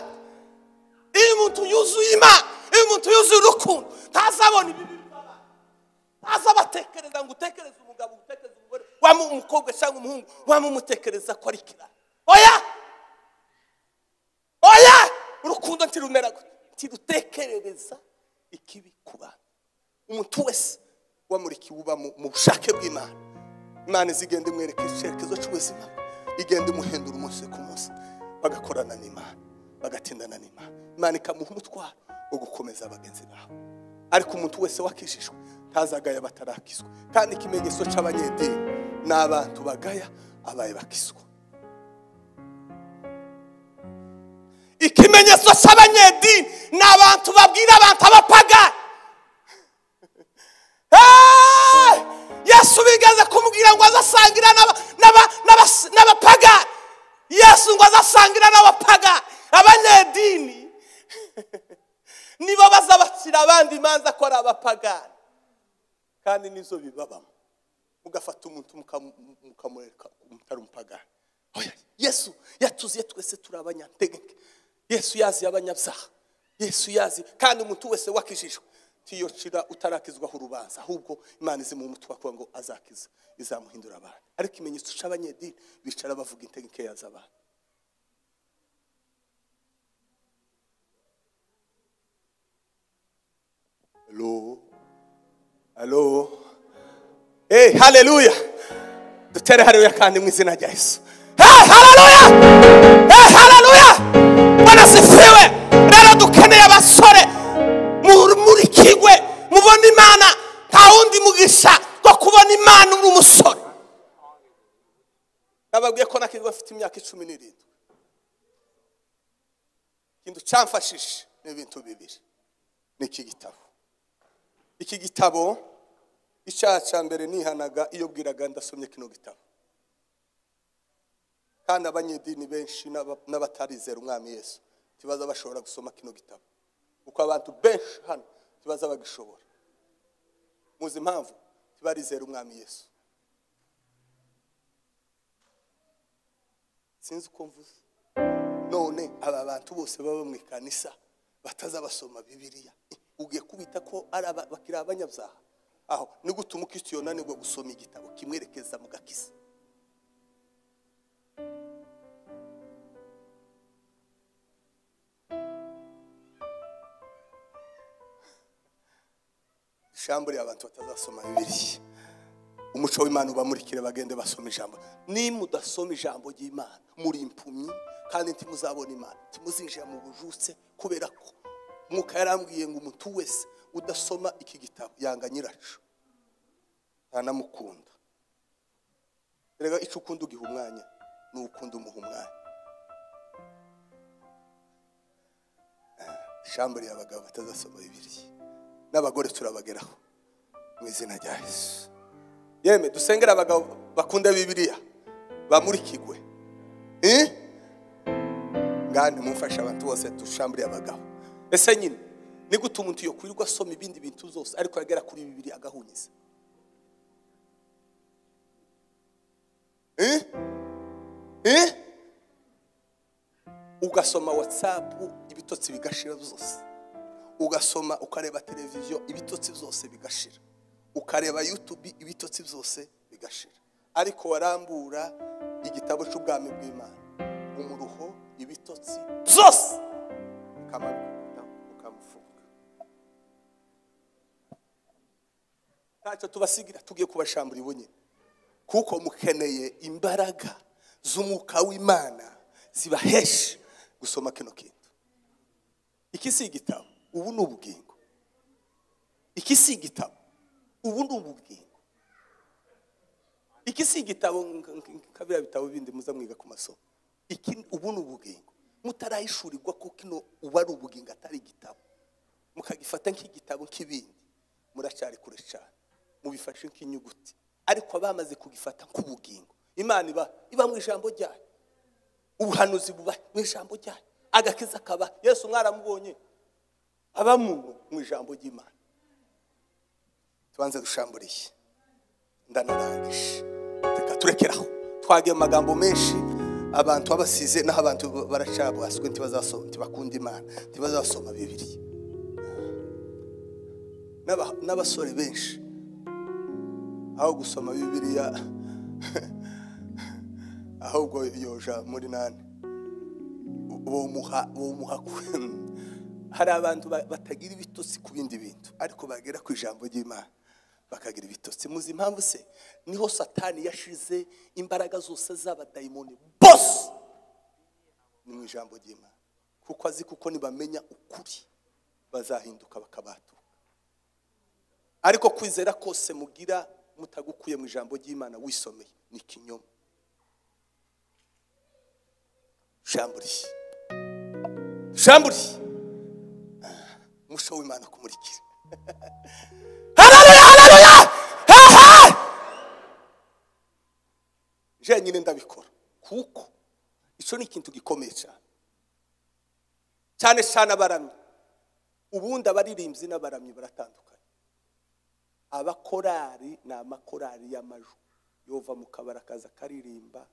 Iyo umuntu yuzuye Imana, iyo umuntu yuzuye urukundo tazabona ibibi baba. Tazabatekereza ngo utekereze umugabo, utekereze umugore, wa umukobwa cyangwa umuhungu, wa mumutekereza ko ari kira. Oya urukundo ntirumera gute, ntirutekerereza ikibikuba. Umuntu wese wamurikiwe uba mu bushake bw'Imana. Imana izigenda imwereka icyerekezo cy'ubuzima, igenda imuhindura umunsi ku munsi, bagakorana n'Imana, bagatindana n'Imana. Imana ikamuha umutwaro wo gukomeza abagenzi bawe. Ariko umuntu wese wakishijwe ntazagaya batarakizwa. Kandi ikimenyetso cy'abanyedini n'abantu bagaya abaye bakizwa. Ikimenyetso cy'abanyedini n'abantu babwira abantu abapagani. Yesu bigeze kumubwira ngo azasangira n'abapagani. Yesu ngo azasangira n'abapagani. Abanyedini nibo bazabacira abandi imanza ko ari abapagani. kandi nizo bibabamo. Mugafata umuntu mukamureka umutari umupagani. Oya, Yesu yatuziye twese turi abanyantegeke. Yesu yazi abanyabyaha. Yesu yazi kandi umuntu wese wakijijwe tiyocira utarakizwaho urubanza, ahubwo Imana izi mu mutwe akwa ngo azakiza, izamuhindura abantu. Ariko imenyetso c'abanyedini bicara bavuga integeke yaz'abantu. Hello. Hey, hallelujah. Dutere haleluya kandi mu izina rya Yesu. Hey, hallelujah. Hey, hallelujah. Bwana sifiwe. Rero dukeneye abasore muri kigwe mubona Imana, nta wundi mugisha ko kubona Imana uri umusore. Nababwiye ko nakigwa afite imyaka 17. Kintu cyamfashije n'ibintu bibiri. Niki gitabo. Iki gitabo icyaha mbere nihanaga iyo bwiraga ndasomye kino gitabo. Kandi abanyedini benshi n'abatarizera umwami Yesu tibaza bashobora gusoma kino gitabo. Uko abantu benshi hano tibaza bagishobora. Muzi impamvu tibarizera umwami Yesu. Sinzi uko mvuze. None aba bantu bose baba mu ikanisa bataza basoma Bibiliya. Ugiye kubita ko ari bakira abanyabyaha. Aho ni gutuma Kristo yonanirwa gusoma igitabo kimwerekeza mu gakiza. Shamburi abantu batazasoma Bibiliya. Umuco w'Imana ubamurikire bagende basoma ijambo. Ni mudasoma ijambo ry'Imana muri impumyi kandi ntimuzabona Imana. Timuzinjira mu bujutse kubera ko Mwuka yarambwiye ngo umuntu wese udasoma iki gitabo yanga nyiracu. Ntanamukunda. Erega icyo ukunda ugiha umwanya n'ukunda umuha umwanya. Shamburi y'abagabo batazasoma Bibiliya. N'abagore turabageraho mu izina rya Yesu. Yeme dusengera abagabo bakunda Bibiliya bamurikigwe. Ngani mumfasha abantu bose dushambure abagabo. Ese nyine ni gute umuntu yo kwirirwa asoma ibindi bintu zose ariko yagera kuri Bibiliya agahunyiza? Ugasoma WhatsApp ibitotsi bigashira byose. Ugasoma ukareba televiziyo ibitotsi byose bigashira. Ukareba YouTube ibitotsi byose bigashira. Ariko warambura igitabo cy'ubwami bw'Imana umuruho ibitotsi byose ukamufunga. Ntacyo tubasigira tugiye kubashambura ibonye kuko mukeneye imbaraga z'umwuka w'Imana zibahesha gusoma kino kintu. Iki si igitabo, ubu ni ubugingo. Iki si igitabo, ubu ni ubugingo. Iki si igitabo kabira bitabo bindi muza mwiga ku masomo. Iki ubu ni ubugingo. Mutarayishurirwa ko kino uba ari ubugingo atari igitabo. Mukagifata nk'igitabo nk'ibindi. Muracyari kure cyane. Mubifashe nk'inyuguti. Ariko abamaze kugifata nk'ubugingo. Imana iba mu ijambo ryayo. Ubuhanuzi buba mu ijambo ryayo. Agakiza kaba Yesu mwaramubonye aba mu ijambo ry'Imana. Tubanze dushamburiye. Ndanarangije. Reka turekeraho. Twagiye amagambo menshi abantu abasize naho abantu baracabwaswe ntibazasoma ntibakunda Imana ntibazasoma Bibiliya. N'abasore benshi aho gusoma Bibiliya ahubwo yoja muri nane uwo muha hari abantu batagira ibitotsi ku bindi bintu ariko bagera ku ijambo ry'Imana bakagira ibitotsi. Muzi impamvu se? Niho Satani yashize imbaraga zose z'abadayimoni bose ni mu ijambo ry'Imana, kuko azi kuko nibamenya ukuri bazahinduka bakabatuka. Ariko kwizera kose mugira mutagukuye mu ijambo ry'Imana wisomeye ni kinyoma. Shamburi musho w'Imana kumurikira. Haleluya. Je nyine ndabikora kuko ico ni ikintu gikomeye cyane abaramyi. Ubundi abaririmbyi n'abaramyi baratandukanye. abakorari ni amakorari y'amajwi yova mu kabara kaza karirimba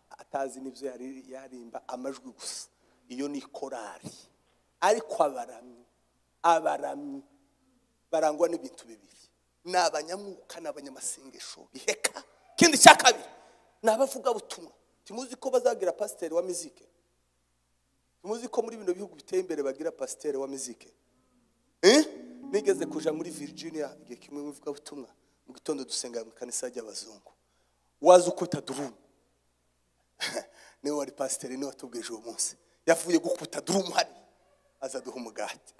atazi n'ibyo yarimba amajwi gusa. Iyo ni korari. Ariko abaramyi barangwa n'ibintu bibiri: ni abanyamwuka n'abanyamasengesho biheka. Kindi cya kabiri ni abavuga butumwa. Timuzi ko bazagira pasiteri wa muzike? Timuzi ko muri bino bihugu biteye imbere bagira pasiteri wa muzike? Nigeze kuja muri Virginia igihe kimwe muvuga butumwa, mu gitondo dusenga mu kanisa y'abazungu. Waza ukuta drum niwe wari pasiteri, niwe watubwije uwo munsi. Yavuye gukuta drum hari aza duha umugati.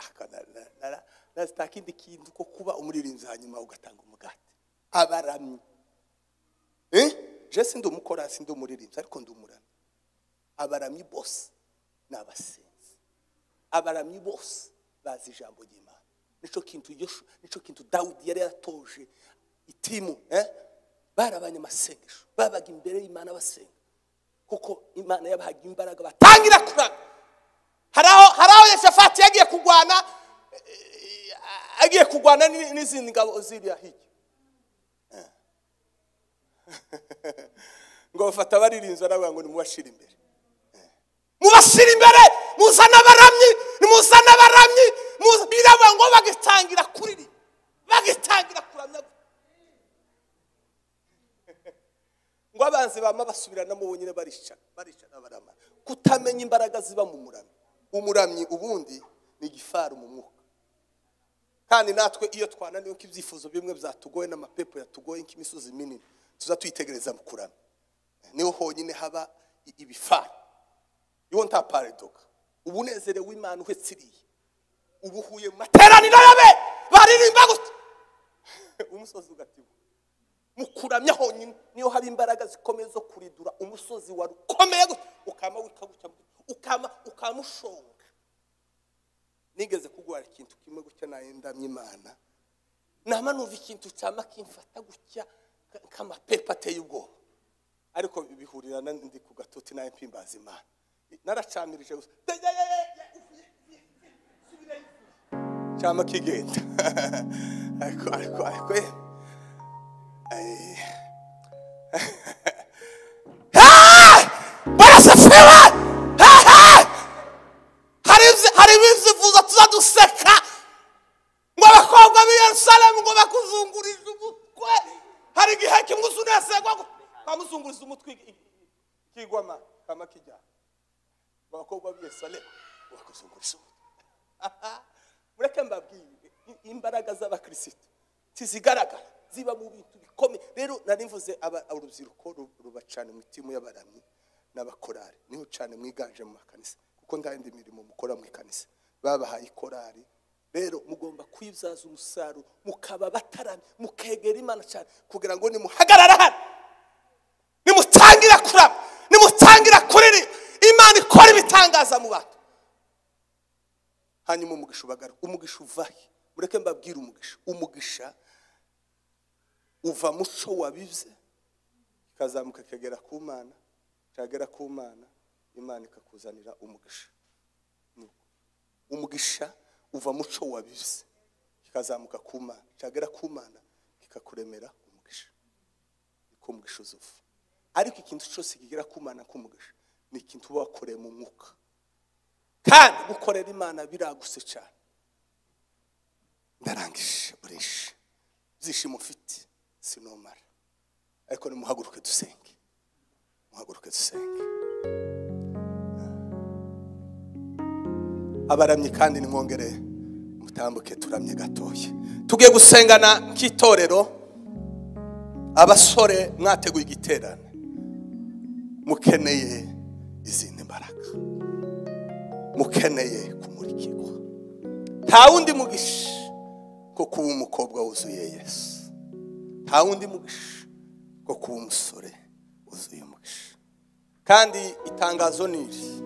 Nazitakindi kintu ko kuba umuririnzi hanyuma ugatanga umugati. Abaramyi je sindi umukora, sindi umuririnzi, ariko ndi umuramyi. Abaramyi bose n'abasenzi. Abaramyi bose bazi ijambo ry'Imana. Nico kintu Dawidi yari yatoje itimu. Barabanye amasengesho, babaga imbere y'Imana basenga, kuko Imana yabahaga imbaraga batangira kuranga. Haraho Yeshafati agiye kugwana n'izindi ngabo ziriya hirya. Ngo bafata abaririnzi aravuga ngo nimubashira imbere. Mubashira imbere, muzana abaramyi, nimuzana abaramyi, biravuga ngo bagitangira kuriri, bagitangira kuramya. Ngo abanzi bama basubirana mu bonyine baricana barama. Kutamenya imbaraga ziba mu muramyi. Umuramyi ubundi ni igifaru mu mwuka. Kandi natwe iyo twananiwe ko ibyifuzo bimwe byatugoye n'amapepo yatugoye nk'imisozi minini, tuza tuyitegereza mu kuramya. Niho honyine haba ibifaru. Iyo nta paradoka. Ubunezere w'Imana uhetsiriye. Ubuhuye mu materaniro yabe baririmba gute. Umusozi ugatibuka. Mukuramya honyine niyo haba imbaraga zikomeye zo kuridura umusozi wari ukomeye gute. Ukama wikagucya ukamushonga. Nigeze kugwara ikintu kimwe gutya nayendamye Imana. Nama numva ikintu cyama kimfata gutya kamapepa ateye ubwoba. Ariko bihurirana ndi ku gatoti naye mpimbaza Imana. Naracamirije gusa. Cyama kigenda. Ariko barasafewa. Hari bizivuza tuzaduseka ngo abakobwa b'i Yerusalemu ngo bakuzungurije umutwe. Hari igihe kimwe usunezerwa kamuzunguriza umutwe kigwama kama kijya. Abakobwa b'i Yerusalemu bakuzungurije umutwe. Mureke mbabwire imbaraga z'abakristo tizigaragara ziba mu bintu bikomeye. Rero narimvuze urubyiruko rubacana mu mitima y'abaramyi n'abakorari. Niho cyane mwiganje mu makanisa, kuko ndandi mirimo mukora mu kanisa babahaye korari. Rero mugomba kwibyaza umusaruro, mukaba bataramye, mukegera Imana cyane, kugira ngo nimuhagarara hano, nimutangira kurama, nimutangira kuriri, Imana ikora ibitangaza mu bantu. Hanyuma umugisha ubagaruka. Umugisha uvahe? Mureke mbabwire umugisha uva muco wabivye kazamuka kagera ku Mana, cyagera ku Mana Imana ikakuzanira umugisha. Umugisha uva muco wabivye kazamuka ku Mana, cyagera ku Mana kikakuremera umugisha. Niko umugisha uzuva. Ariko ikintu cyose kigera ku Mana k'umugisha ni ikintu wakoreye mu mwuka. Kandi gukorera Imana biraguse cyane. Ndarangije urishe byishimo ufite sinomara. Ariko nimuhaguruke dusenge. Muhaguruke dusenge. Abaramye kandi nimwongere mutambuke turamye gatoye. Tugiye gusengana nk'itorero. Abasore mwateguye igiterane, mukeneye izindi mbaraga, mukeneye kumurikirwa. Nta wundi mugisha ko kuba umukobwa wuzuye Yesu. Nta wundi mugisha ko kuba umusore wuzuye umugisha. Kandi itangazo niri,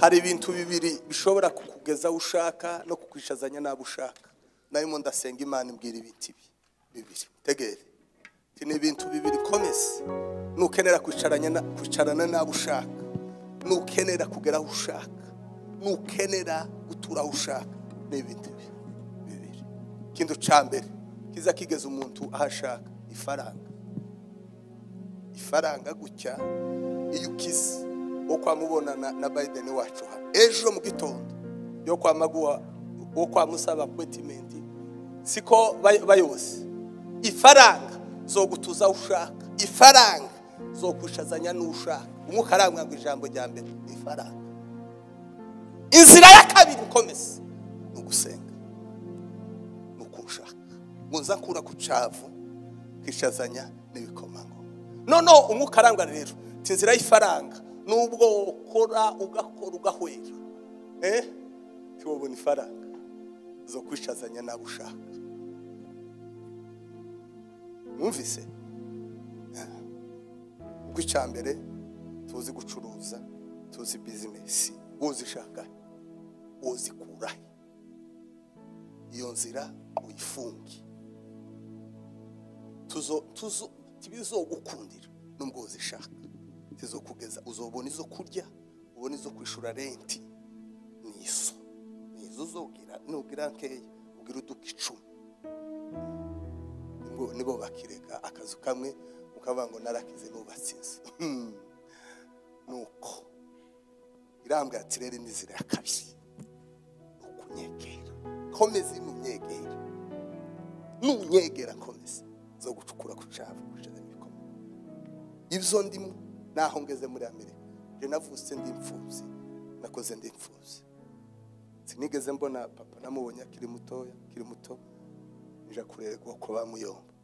hari ibintu bibiri bishobora kukugeza ushaka no kukwishazanya nabo ushaka. Narimo ndasenga Imana imbwira ibintu bibiri. Tegere. Ni ibintu bibiri komeze. Nukenera kwicarana nabo ushaka, nukenera kugera aho ushaka, nukenera gutura aho ushaka. Ni ibintu bibiri. Ikintu cya mbere kiza kigeze umuntu ahashaka ifaranga gutya iyo ukize wo kwamubonana na Biden wacu hano ejo mu gitondo yo kwamaguha wo kwamusaba appointment siko bayose ifaranga zo gutuza ushaka ifaranga zo kushazanya n'ushaka umukarangwa ngo ijambo rya mbere ifaranga. Inzira ya kabiri ukomeza no gusenga no kushaka muza kura kucavu kishazanya n'ibikomango none umukarangwa rero tinzira y'ifaranga nubwo ukora ugakora ugahwera tiwobona ifaranga zo kwishazanya nabushaka. Mwumvise ubwo icyambere tuzi gucuruza tuzi business uzishaka uzikura iyo nzira uyifungi tuzo tibizo gukundira nubwo uzishaka tizo kugeza uzobona izo kurya ubona izo kwishura renti nizo uzogira nugira nkeye ugira uduka 10 nibo bakirega akazu kamwe ukavango narakize nubatsinze nuko irambwa ati rero n'inzira ya kabiri ukunyegera komeza nunyegera komeza zo gucukura kucava kujaza ibikoma ivyo ndimo naho ngeze muri Amerika je navuse ndi imfuvyi nakoze ndi imfuvyi sinigeze mbona papa namubonye akiri muto nja kurerwa ko bamuyomba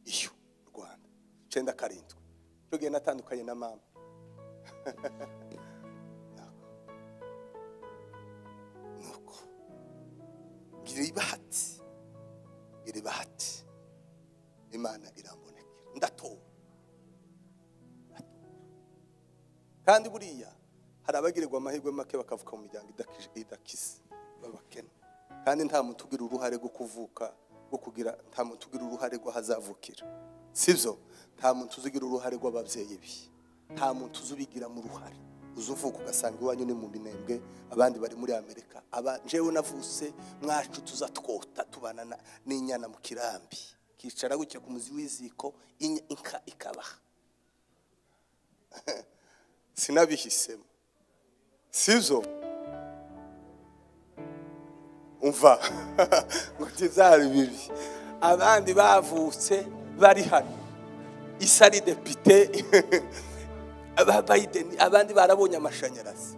iyo Rwanda 97 cyo gihe natandukanye na mama nuko iri bahati Imana irambonekera ndatowe kandi buriya hari abagirirwa amahirwe make bakavuka mu miryango idakise babakene kandi nta muntu ugira uruhare rwo kuvuka rwo kugira nta muntu ugira uruhare rwo hazavukira sivyo nta muntu uzigira uruhare rw'abavyeyi bi nta muntu uzubigira mu ruhare uzuvuka ugasanga iwanyu ni mu binembwe abandi bari muri Amerika jewe navuse mwacu tuzatwota tubana n'inyana mu kirambi kicara gutya ku muzi w'iziko inka ikabaha sinabihisemo sivyo umva ngo tizari bibi abandi bavutse bari hano isari depite Biden abandi barabonye amashanyarazi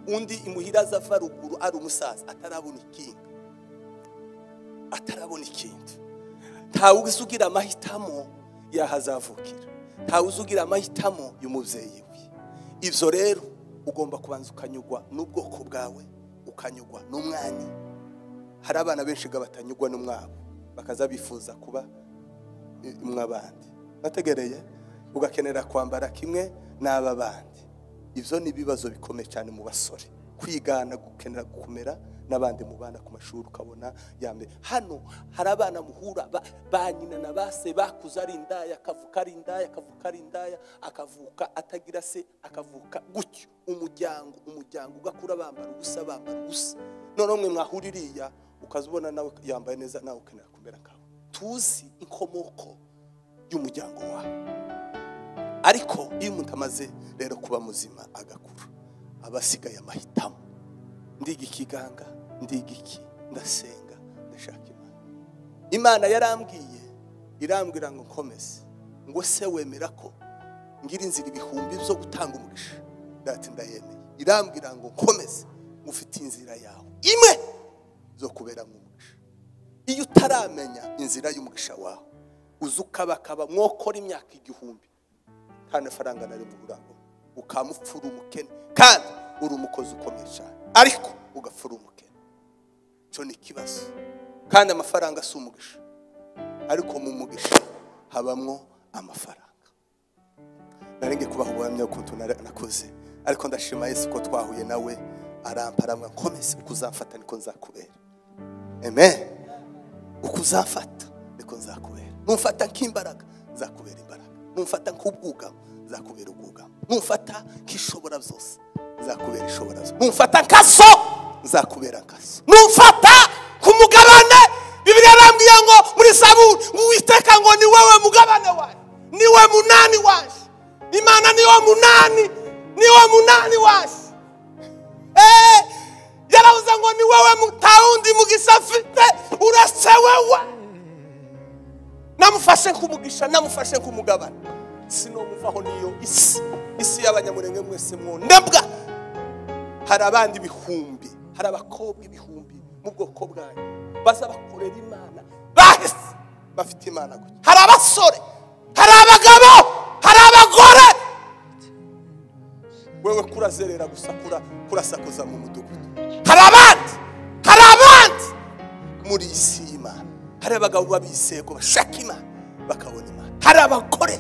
undi imuhira zafa ruguru ari umusaza atarabona ikindi nta uzugira amahitamo yahazavukira nta uzugira amahitamo y'umuvyeyi we. Ivyo rero ugomba kubanza ukanyugwa n'ubwoko bwawe ukanyugwa n'umwanya. Hari abana benshi gabatanyugwa n'umwabo bakaza bifuza kuba mwabandi bategereye ugakenera kwambara kimwe n'aba bandi. Ivyo ni bibazo bikomeye cyane mu basore kwigana gukenera gukomera n'abandi mu bana ku mashuri ukabona yambe hano hari abana muhura banyina na base bakuza ari indaya akavuka ari indaya akavuka atagira se akavuka gutyo umuryango ugakura bambara ubusa none mwe mwahuririya ukazubona nawe yambaye neza nawe ukenera kumera kawe. Tuzi inkomoko y'umuryango wawe. Ariko iyo umuntu amaze rero kuba muzima agakura abasigaye amahitamo ndiga ikiganga ndiga iki ndasenga ndashaka Imana yarambwiye irambwira ngo nkomeze ngo se wemera ko ngira inzira ibihumbi byo gutanga umugisha dati ndayemeye. Irambwira ngo nkomeze mufite inzira yawe imwe zo kubera mu umugisha. Iyo utaramenya inzira y'umugisha wawe uzukabakaba mwokora imyaka 1000 kandi faranga nari mu burango ukamupfura umukene kandi uri umukozi ukomeye cyane ariko ugapfura umukene. Cyo ni kibazo kandi amafaranga si umugisha ariko mu mugisha habamwo amafaranga. Narenge kubaho ubuhamya ukuntu nakoze ariko ndashima Yesu ko twahuye nawe aramparamwa nkomeze ukuzamfata niko nzakubera. Amen. Ukuzafata niko nzakubera. Numfata nk'imbaraga nzakubera imbaraga. Numfata nk'ubwugamo nzakubera ubwugamo. Numfata nk'ishobora byose nzakubera ishobora byose. Numfata nkaso nzakubera nkaso. Numfata kumugabane Bibiliya arambwiye ngo muri Zaburi ngo Uwiteka ngo ni wewe mugabane wanjye, ni we munani wanjye. Imana ni we munani, ni we munani wanjye. Yaravuze ngo ni wewe mutawundi mugisha afite uretse wewe. Namufashe kumugisha, namufashe kumugabana. Sinomuvaho niyo isi y'abanyamurenge mwese mwondebwa. Hari abandi ibihumbi, hari abakobwa ibihumbi mu bwoko bwanyu baza bakorera Imana bahise bafite Imana gutya. Hari abasore, hari abagabo, hari abagore. Wewe kurazerera gusa kurasakuza mu mudugudu. Hari abandi muri isi y'Imana. Hari abagabo babisego bashaka Imana bakabona Imana. Hari abagore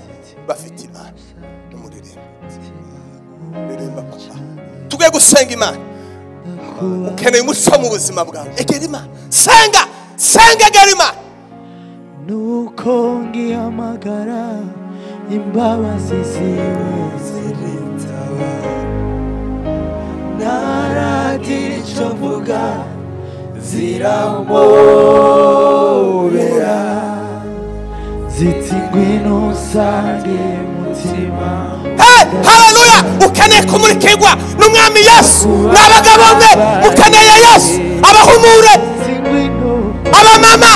bafite Imana. Umureremba papa. Tugiye gusenga Imana. Ukeneye umuco mu buzima bwawe. Egera Imana. Senga egera Imana. Nuko ngihamagara imbabazi ziwe ziritaba, naragira icyo mvuga ziramobera, ziti ngwino usange mutima. Haleluya! Ukeneye kumurikirwa n'umwami Yesu. N'abagabo mwe mukeneye Yesu abahumure, abamama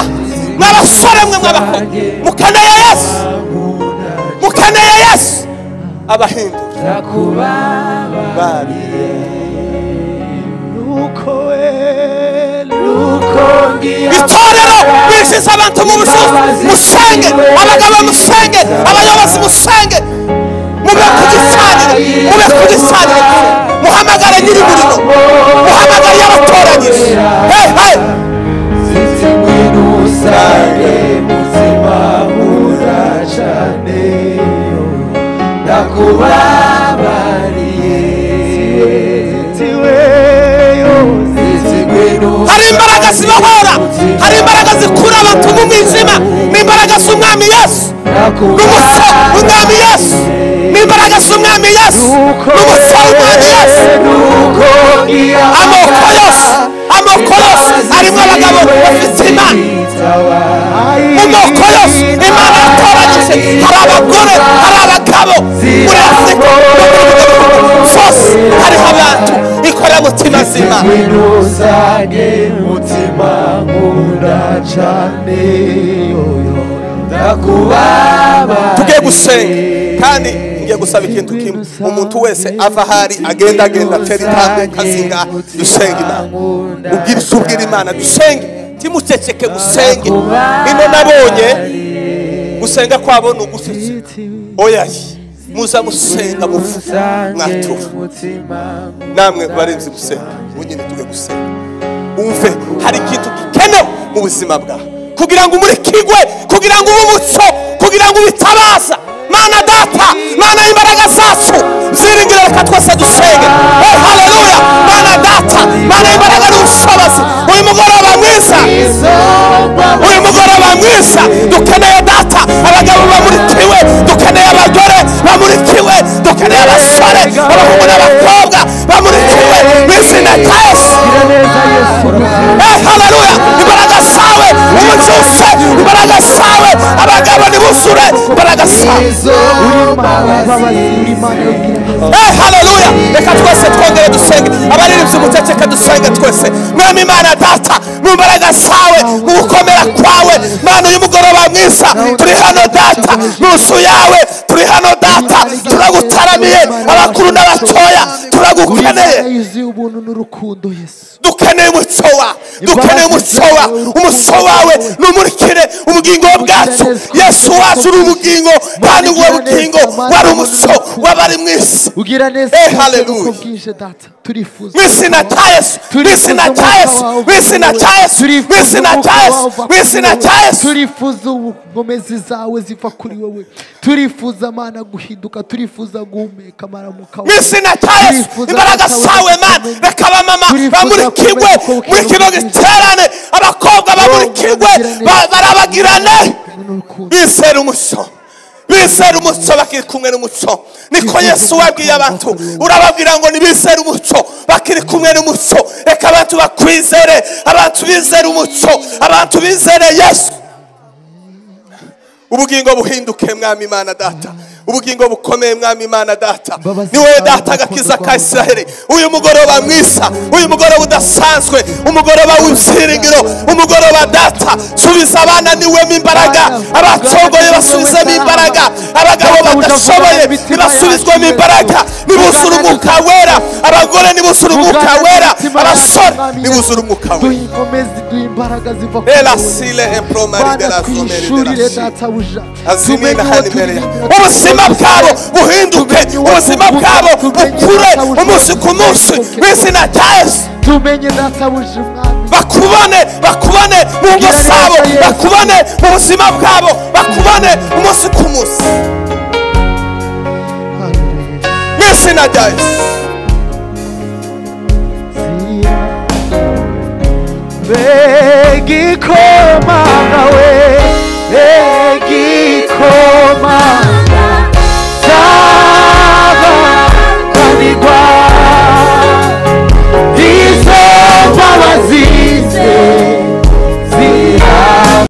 n'abasore mwe mwabakobwa mukeneye Yesu, mukeneye Yesu abahindura kubabariye. Itorero bishyize abantu mu bushobozi, musenge abagabo, musenge abayobozi, musenge mube kugisanira, muhamagare nyiri muriro, muhamagare y'abatoranyije. Ziti ngwino usange mutima muracane, ndakubabariye. Hari imbaraga zibohora, hari imbaraga zikura abantu mu mwijima. Ni imbaraga z'umwami Yesu n'umuco w'umwami Yesu, ni imbaraga z'umwami Yesu n'umuco w'umwami Yesu. Amoko yose arimo abagabo bafite Imana. Mu moko yose Imana yatoranyije, hari abagore, hari abagabo muri Afurika hose, hariho abantu ikora mutima zima. Tugiye gusenga kandi ngiye gusaba ikintu kimwe. Umuntu wese ava ahari agenda atera intambwe kazinga. Dusenga Imana, ubwira Imana, dusenge timuceceke, musenge. Ino nabonye gusenga kwabo ni ugusetse. Oya, muza musenga muvuga mwatura. Namwe barenze gusenga, unyine tuge gusenga. Umve hari ikintu gikenewe mu buzima bwawe kugira ngo umurikirwe, kugira ngo umuco, kugira ngo ubitabaza. Mana data, Mana imbaraga zacu ziringire, reka twese dusenge. Haleluya! Mana data, Mana imbaraga n'ubushobozi. Uyu mugoroba mwiza dukeneye data abagabo bamurikiwe, dukeneye abagore bamurikiwe, dukeneye abasore, abahungu n'abakobwa bamurikiwe mu izina rya Yesu. Haleluya! Imbaraga zawe umucyuse, imbaraga zawe abagabo nibusure, imbaraga zawe. Haleluya! Reka twese twongere dusenge. Abaririmbyi muceceke dusenge twese. Mwami Imana data, mu mbaraga zawe, mu gukomera kwawe Mana, uyu mugoroba mwiza turi hano data, nusu yawe turi hano data, turagutaramiye abakuru n'abatoya, turagukeneye. Dukeneye umuco wawe, dukeneye umuco wawe numurikire ubugingo bwacu. Yesu wacu uri ubugingo, kandi uwo bugingo wari umuco w'abari mu isi. Haleluya! Mwizina rya Yesu, mwizina rya Yesu, mwizina rya Yesu, mwizina rya Yesu, mwizina rya Yesu. Turifuza ubugomezi zawe ziva kuri wowe, turifuza Mana guhinduka, turifuza guhumeka maramuka. Mwizina rya Yesu, imbaraga zawe Mana, reka abamama bamurikirwe muri kino giterane, abakobwa bamurikirwe barabagirane, bizere umuco, bizera umuco bakiri kumwe n'umuco. Niko Yesu wabwiye abantu, urababwira ngo nibizera umuco bakiri kumwe n'umuco. Reka abantu bakwizere, abantu bizera umuco, abantu bizere Yesu. Ubugingo buhinduke mwami Imana data, ubugingo bukomeye mwami Imana data. Ni wowe data agakiza ka Isiraheli. Uyu mugoroba mwiza, uyu mugoroba udasanzwe, umugoroba w'ibyiringiro, umugoroba data subiza abana niwemo imbaraga, abacogoye basubizemo imbaraga, abagabo badashoboye basubizwemo imbaraga. Nibuzure umwuka wera, abagore nibuzure umwuka wera, abasore nibuzure umwuka wera. Ubuzima bwabo buhinduke, ubuzima bwabo bukure umunsi ku munsi w'izina rya Yesu. Bakubone mu ngo zabo, bakubone mu buzima bwabo, bakubone umunsi ku munsi w'izina rya Yesu. Begikoma